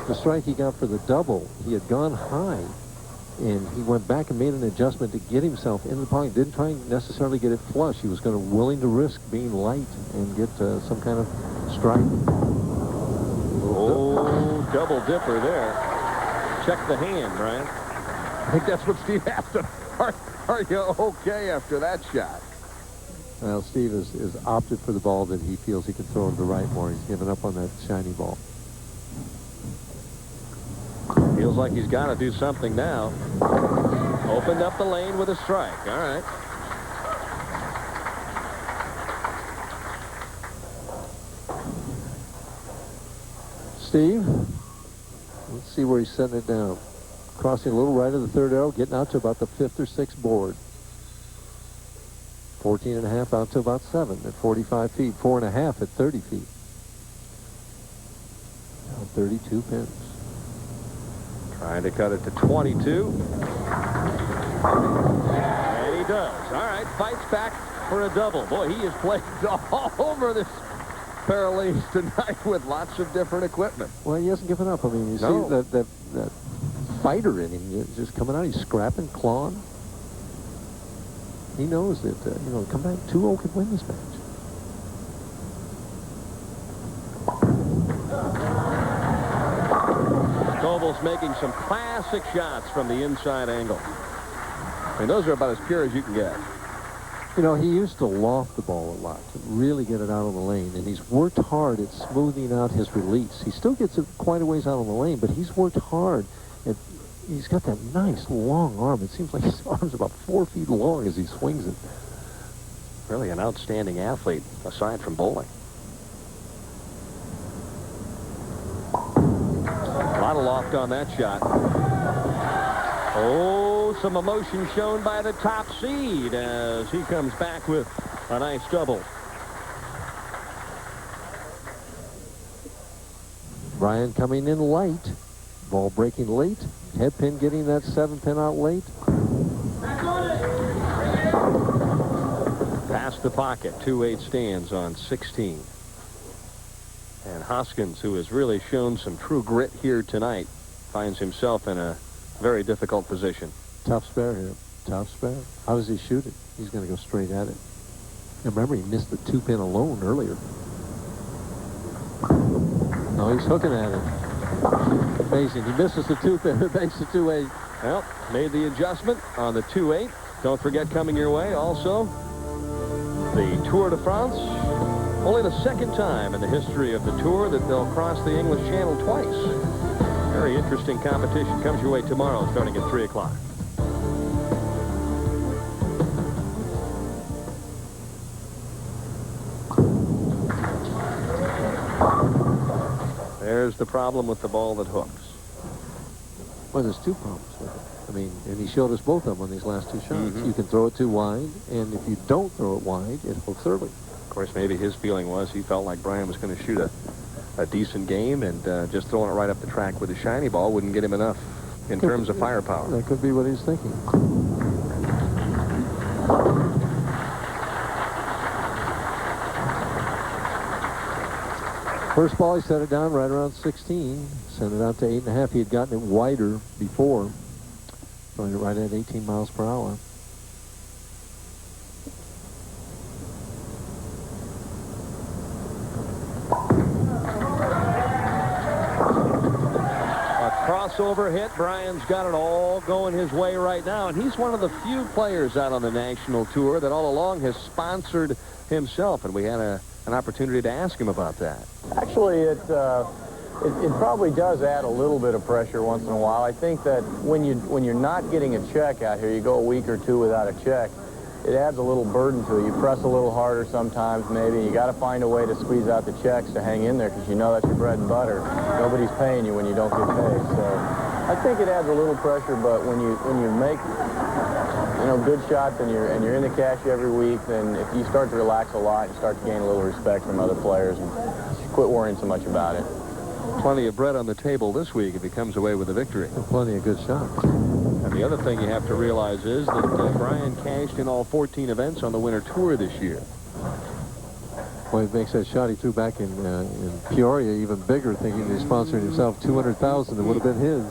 Speaker 2: the strike he got for the double, he had gone high, and he went back and made an adjustment to get himself in the pocket. Didn't try and necessarily get it flush. He was willing to risk being light and get some kind of strike.
Speaker 1: Oh, double dipper there. Check the hand, Bryan. I think that's what Steve asked him. Are you okay after that shot?
Speaker 2: Well, Steve is opted for the ball that he feels he can throw to the right more. He's given up on that shiny ball.
Speaker 1: Feels like he's got to do something now. Opened up the lane with a strike. All right.
Speaker 2: Steve, let's see where he's setting it down. Crossing a little right of the 3rd arrow, getting out to about the 5th or 6th board. 14.5 out to about 7 at 45 feet. 4.5 at 30 feet. Now 32 pins.
Speaker 1: Trying to cut it to 22. And he does. All right, fights back for a double. Boy, he is played all over this Paralanes tonight with lots of different equipment.
Speaker 2: Well, he hasn't given up. I mean, you see that fighter in him just coming out. He's scrapping, clawing. He knows that, come back 2-0 could win this match.
Speaker 1: Goebel's making some classic shots from the inside angle. And those are about as pure as you can get.
Speaker 2: You know, he used to loft the ball a lot to really get it out on the lane, and he's worked hard at smoothing out his release. He still gets it quite a ways out on the lane, but he's worked hard. He's got that nice long arm. It seems like his arm's about 4 feet long as he swings it.
Speaker 1: Really an outstanding athlete, aside from bowling. A lot of loft on that shot. Oh, some emotion shown by the top seed as he comes back with a nice double.
Speaker 2: Bryan coming in light. Ball breaking late. Head pin getting that 7-pin out late.
Speaker 1: Past the pocket. 2-8 stands on 16. And Hoskins, who has really shown some true grit here tonight, finds himself in a very difficult position.
Speaker 2: Tough spare here. Tough spare. How does he shoot it? He's going to go straight at it. And remember, he missed the 2-pin alone earlier. No, he's hooking at it. Amazing. He misses the 2-pin. It makes the 2-8.
Speaker 1: Well, made the adjustment on the 2-8. Don't forget, coming your way also the Tour de France. Only the second time in the history of the Tour that they'll cross the English Channel twice. Very interesting competition comes your way tomorrow starting at 3 o'clock. There's the problem with the ball that hooks.
Speaker 2: Well, there's two problems with it. I mean, and he showed us both of them on these last two shots. You can throw it too wide, and if you don't throw it wide, it hooks early.
Speaker 1: Of course, maybe his feeling was he felt like Bryan was going to shoot a decent game, and just throwing it right up the track with a shiny ball wouldn't get him enough in terms of firepower.
Speaker 2: That could be what he's thinking. First ball, he set it down right around 16. Sent it out to 8.5. He had gotten it wider before. Throwing it right at 18 miles per hour.
Speaker 1: Crossover hit. Bryan's got it all going his way right now, and he's one of the few players out on the national tour that all along has sponsored himself, and we had an opportunity to ask him about that.
Speaker 9: Actually, it probably does add a little bit of pressure once in a while. I think that when you're not getting a check out here, you go a week or two without a check, it adds a little burden to it. You press a little harder sometimes, maybe. You got to find a way to squeeze out the checks to hang in there because you know that's your bread and butter. Nobody's paying you when you don't get paid. So I think it adds a little pressure, but when you make good shots and you're in the cash every week, then if you start to relax a lot, you start to gain a little respect from other players and quit worrying so much about it.
Speaker 1: Plenty of bread on the table this week if he comes away with a victory.
Speaker 2: And plenty of good shots.
Speaker 1: And the other thing you have to realize is that Bryan cashed in all 14 events on the Winter Tour this year.
Speaker 2: Boy, he makes that shot he threw back in Peoria even bigger, thinking he sponsored himself 200,000 that would have been his.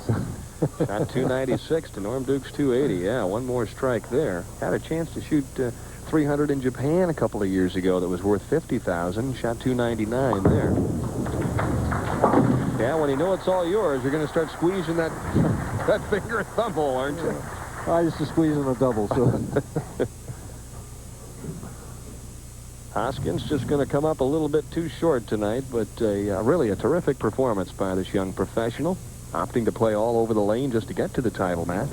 Speaker 1: Shot 296 to Norm Duke's 280. Yeah, one more strike there. Had a chance to shoot 300 in Japan a couple of years ago that was worth 50,000. Shot 299 there. Yeah, when you know it's all yours, you're going to start squeezing that finger and thumb hole, aren't you?
Speaker 2: I used to squeeze in a double, so.
Speaker 1: Hoskins just going to come up a little bit too short tonight, but really a terrific performance by this young professional, opting to play all over the lane just to get to the title match.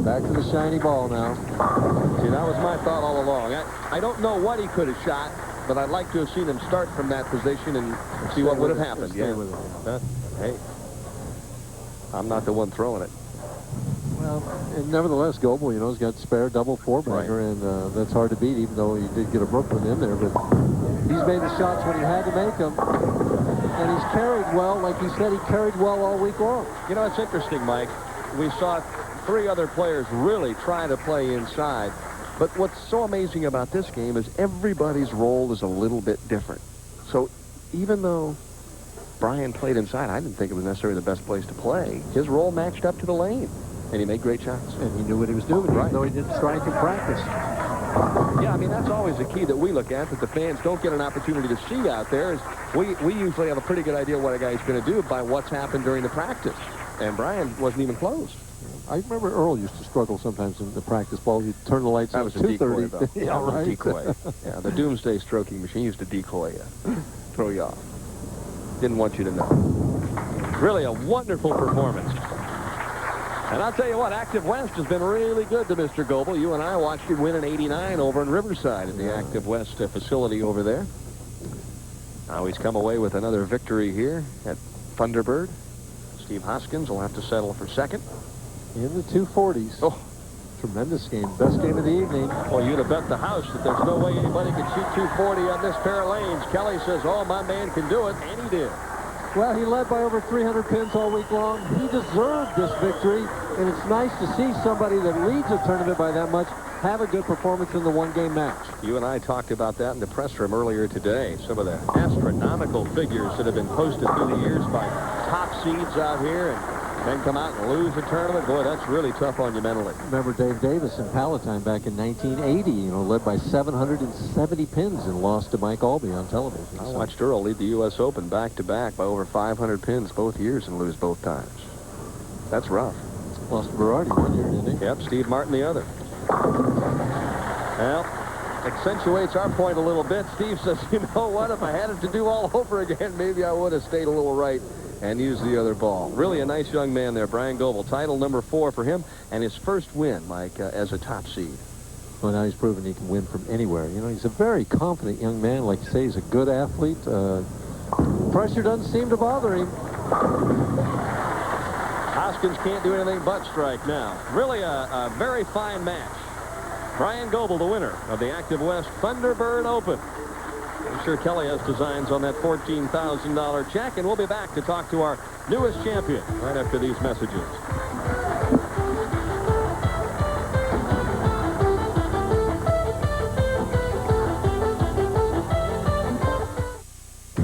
Speaker 2: Back to the shiny ball now.
Speaker 1: See, that was my thought all along. I don't know what he could have shot, but I'd like to have seen him start from that position and see what would have happened. Yeah. Hey, I'm not the one throwing it.
Speaker 2: Well, and nevertheless, Goebel, he's got spare double four-bagger, and that's hard to beat, even though he did get a Brooklyn in there. But he's made the shots when he had to make them, and he's carried well. Like he said, he carried well all week long.
Speaker 1: You know, it's interesting, Mike. We saw 3 other players really try to play inside. But what's so amazing about this game is everybody's role is a little bit different. So even though Bryan played inside, I didn't think it was necessarily the best place to play. His role matched up to the lane, and he made great shots.
Speaker 2: And he knew what he was doing, even though he didn't strike in practice.
Speaker 1: Yeah, I mean, that's always the key that we look at, that the fans don't get an opportunity to see out there. Is we usually have a pretty good idea what a guy's going to do by what's happened during the practice. And Bryan wasn't even close.
Speaker 2: I remember Earl used to struggle sometimes in the practice ball. He'd turn the lights on at 2:30.
Speaker 1: Though.
Speaker 2: Yeah, right.
Speaker 1: Decoy. Yeah, the doomsday stroking machine used to decoy you, throw you off. Didn't want you to know. Really a wonderful performance. And I'll tell you what, Active West has been really good to Mr. Goebel. You and I watched him win in '89 over in Riverside at the Active West facility over there. Now he's come away with another victory here at Thunderbird. Steve Hoskins will have to settle for second.
Speaker 2: In the 240s.
Speaker 1: Oh,
Speaker 2: tremendous game. Best game of the evening.
Speaker 1: Well, you'd have bet the house that there's no way anybody could shoot 240 on this pair of lanes. Kelly says, oh, my man can do it, and he did.
Speaker 2: Well, he led by over 300 pins all week long. He deserved this victory, and it's nice to see somebody that leads a tournament by that much have a good performance in the one-game match.
Speaker 1: You and I talked about that in the press room earlier today. Some of the astronomical figures that have been posted through the years by top seeds out here, and then come out and lose the tournament. Boy, that's really tough on you mentally.
Speaker 2: Remember Dave Davis in Palatine back in 1980, led by 770 pins and lost to Mike Albee on television.
Speaker 1: I watched Earl lead the U.S. Open back-to-back by over 500 pins both years and lose both times. That's rough.
Speaker 2: Lost to Berardi one year, didn't he?
Speaker 1: Yep, Steve Martin the other. Well, accentuates our point a little bit. Steve says, you know what, if I had it to do all over again, maybe I would have stayed a little right and used the other ball. Really a nice young man there, Bryan Goebel. Title number 4 for him, and his first win, Mike, as a top seed.
Speaker 2: Well, now he's proven he can win from anywhere. He's a very confident young man. Like you say, he's a good athlete. Pressure doesn't seem to bother him.
Speaker 1: Hoskins can't do anything but strike now. Really a very fine match. Bryan Goebel, the winner of the Active West Thunderbird Open. I'm sure Kelly has designs on that $14,000 check, and we'll be back to talk to our newest champion right after these messages.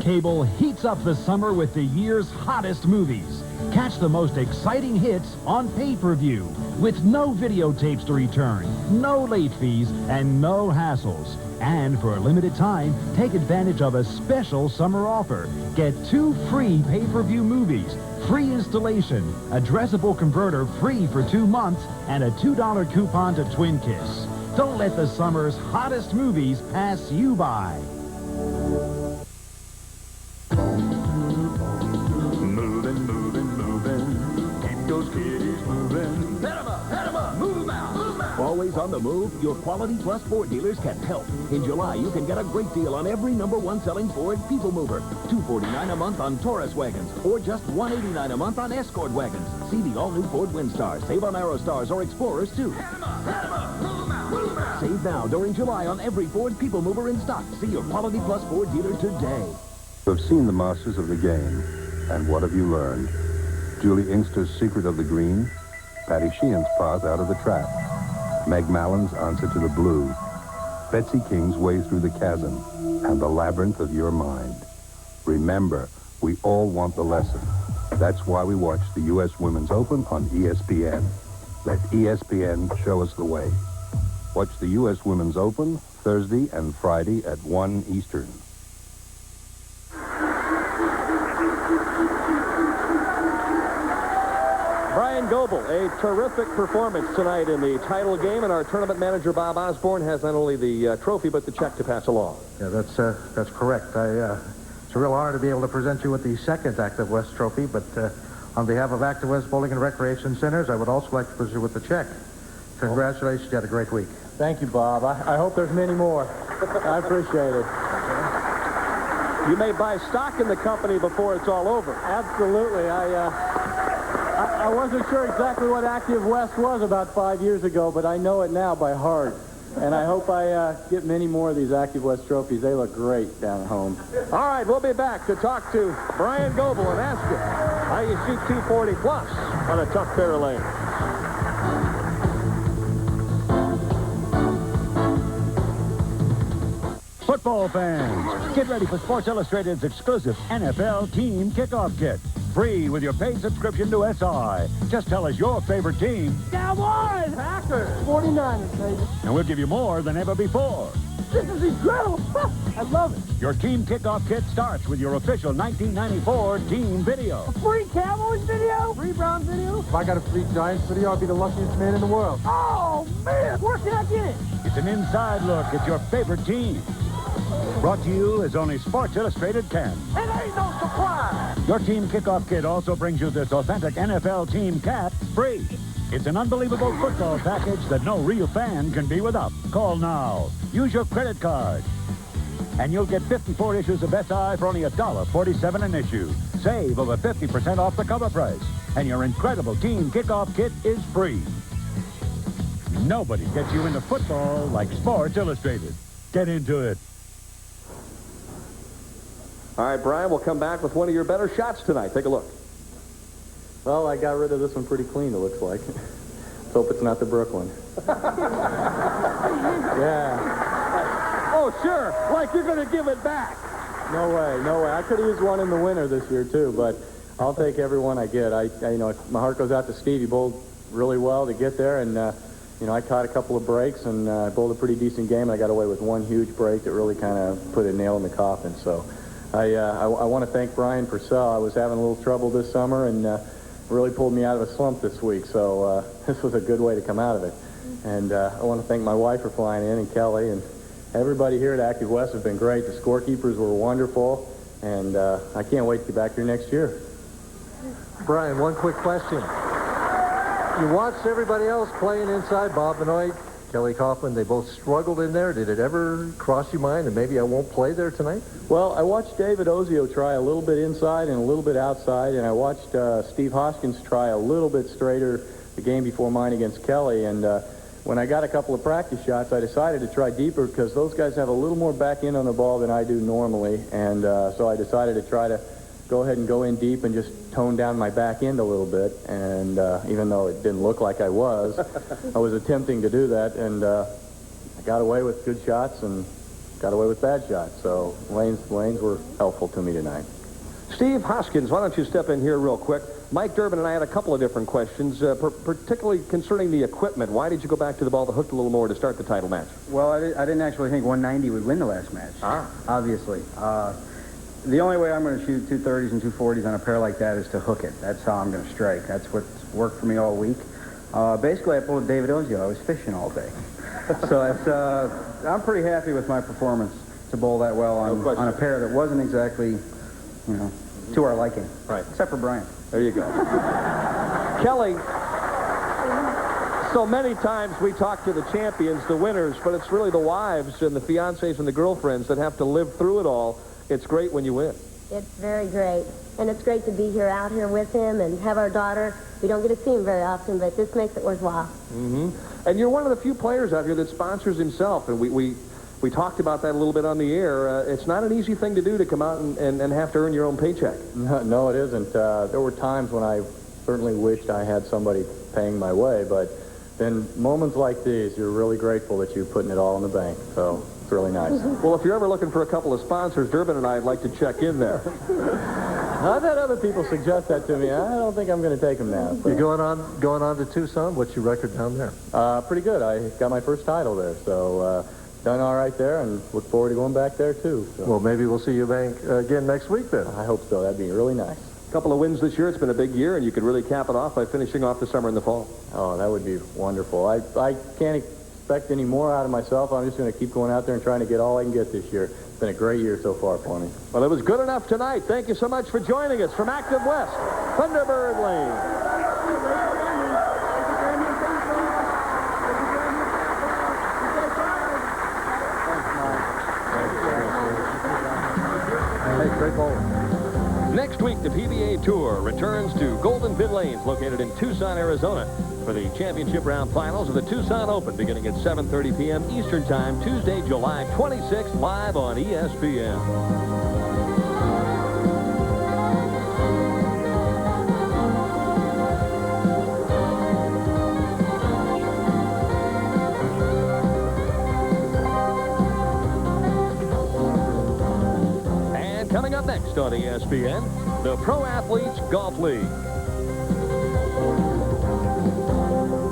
Speaker 16: Cable heats up the summer with the year's hottest movies. Catch the most exciting hits on pay-per-view with no videotapes to return, no late fees, and no hassles. And for a limited time, take advantage of a special summer offer. Get 2 free pay-per-view movies, free installation, addressable converter free for 2 months, and a $2 coupon to Twin Kiss. Don't let the summer's hottest movies pass you by.
Speaker 20: Always on the move, your Quality Plus Ford dealers can help. In July, you can get a great deal on every #1 selling Ford People Mover. $249 a month on Taurus wagons, or just $189 a month on Escort wagons. See the all-new Ford Windstar. Save on Aerostars or Explorers, too. Save now during July on every Ford People Mover in stock. See your Quality Plus Ford dealer today.
Speaker 3: You have seen the masters of the game, and what have you learned? Julie Inkster's Secret of the Green, Patty Sheehan's Path Out of the Trap, Meg Mallon's Answer to the Blue, Betsy King's Way Through the Chasm, and the Labyrinth of Your Mind. Remember, we all want the lesson. That's why we watch the U.S. Women's Open on ESPN. Let ESPN show us the way. Watch the U.S. Women's Open Thursday and Friday at 1 Eastern.
Speaker 1: Bryan Goebel, a terrific performance tonight in the title game, and our tournament manager, Bob Osborne, has not only the trophy, but the check to pass along.
Speaker 21: Yeah, that's correct. It's a real honor to be able to present you with the second Active West trophy, but on behalf of Active West Bowling and Recreation Centers, I would also like to present you with the check. Congratulations, you had a great week.
Speaker 4: Thank you, Bob. I hope there's many more. I appreciate it.
Speaker 1: You may buy stock in the company before it's all over.
Speaker 4: Absolutely. I wasn't sure exactly what Active West was about 5 years ago, but I know it now by heart. And I hope I get many more of these Active West trophies. They look great down at home.
Speaker 1: All right, we'll be back to talk to Bryan Goebel and ask him how you shoot 240 plus on a tough pair of lanes.
Speaker 6: Football fans, get ready for Sports Illustrated's exclusive NFL Team Kickoff Kit. Free with your paid subscription to SI. Just tell us your favorite team.
Speaker 12: Cowboys! Packers! 49ers, baby.
Speaker 6: And we'll give you more than ever before.
Speaker 12: This is incredible. I love it.
Speaker 6: Your Team Kickoff Kit starts with your official 1994 team video.
Speaker 12: Free Cowboys video? Free Browns video?
Speaker 15: If I got a free Giants video, I'll be the luckiest man in the world.
Speaker 12: Oh, man! Where can I get it?
Speaker 6: It's an inside look at your favorite team. Brought to you as only Sports Illustrated can.
Speaker 12: It ain't no surprise.
Speaker 6: Your Team Kickoff Kit also brings you this authentic NFL team cap free. It's an unbelievable football package that no real fan can be without. Call now. Use your credit card. And you'll get 54 issues of SI for only $1.47 an issue. Save over 50% off the cover price. And your incredible Team Kickoff Kit is free. Nobody gets you into football like Sports Illustrated. Get into it.
Speaker 1: All right, Brian, we'll come back with one of your better shots tonight. Take a look.
Speaker 4: Well, I got rid of this one pretty clean, it looks like. Let's hope it's not the Brooklyn. Yeah.
Speaker 1: Oh, sure. Like you're going to give it back.
Speaker 4: No way, no way. I could have used one in the winter this year, too, but I'll take every one I get. You know, my heart goes out to Steve. He bowled really well to get there, and, you know, I caught a couple of breaks, and I bowled a pretty decent game, and I got away with one huge break that really kind of put a nail in the coffin. So I want to thank Brian Purcell. I was having a little trouble this summer, and really pulled me out of a slump this week, so this was a good way to come out of it. And I want to thank my wife for flying in, and Kelly, and everybody here at Active West have been great. The scorekeepers were wonderful, and I can't wait to get back here next year.
Speaker 2: Brian, one quick question. You watched everybody else playing inside, Bob Benoit, Kelly Coffman, they both struggled in there. Did it ever cross your mind that maybe I won't play there tonight?
Speaker 4: Well, I watched David Ozio try a little bit inside and a little bit outside, and I watched Steve Hoskins try a little bit straighter the game before mine against Kelly, and when I got a couple of practice shots, I decided to try deeper because those guys have a little more back end on the ball than I do normally, and so I decided to try to go ahead and go in deep and just tone down my back end a little bit, and even though it didn't look like I was attempting to do that, and I got away with good shots and got away with bad shots, so lanes were helpful to me tonight.
Speaker 1: Steve Hoskins, why don't you step in here real quick? Mike Durbin and I had a couple of different questions, particularly concerning the equipment. Why did you go back to the ball that hooked a little more to start the title match?
Speaker 14: Well, I didn't actually think 190 would win the last match, obviously. The only way I'm going to shoot 230s and 240s on a pair like that is to hook it. That's how I'm going to strike. That's what's worked for me all week. Basically, I pulled David Ozio. I was fishing all day. So I'm pretty happy with my performance to bowl that well on a pair that wasn't exactly, you know, to our liking.
Speaker 1: Right.
Speaker 14: Except for Brian.
Speaker 1: There you go. Kelly, so many times we talk to the champions, the winners, but it's really the wives and the fiancés and the girlfriends that have to live through it all. It's great when you win.
Speaker 8: It's very great. And it's great to be here out here with him and have our daughter. We don't get to see him very often, but this makes it worthwhile.
Speaker 1: Mm-hmm. And you're one of the few players out here that sponsors himself, and we talked about that a little bit on the air. It's not an easy thing to do to come out and have to earn your own paycheck.
Speaker 4: No, it isn't. There were times when I certainly wished I had somebody paying my way, but then moments like these, you're really grateful that you're putting it all in the bank. So it's really nice.
Speaker 1: Well, if you're ever looking for a couple of sponsors, Durbin and I'd like to check in there.
Speaker 4: I've had other people suggest that to me. I don't think I'm going to take them now. So.
Speaker 2: You're going on to Tucson. What's your record down there?
Speaker 4: Pretty good. I got my first title there, so done all right there, and look forward to going back there too. So.
Speaker 2: Well, maybe we'll see you back again next week then.
Speaker 4: I hope so. That'd be really nice.
Speaker 1: A couple of wins this year. It's been a big year, and you could really cap it off by finishing off the summer and the fall.
Speaker 4: Oh, that would be wonderful. I can't expect any more out of myself. I'm just going to keep going out there and trying to get all I can get this year. It's been a great year so far for me.
Speaker 1: Well, it was good enough tonight. Thank you so much for joining us from Active West, Thunderbird Lanes.
Speaker 2: Great ball.
Speaker 1: Next week, the PBA Tour returns to Golden Pin Lanes, located in Tucson, Arizona, for the championship round finals of the Tucson Open, beginning at 7:30 p.m. Eastern Time, Tuesday, July 26th, live on ESPN. Next on ESPN, the Pro Athletes Golf League.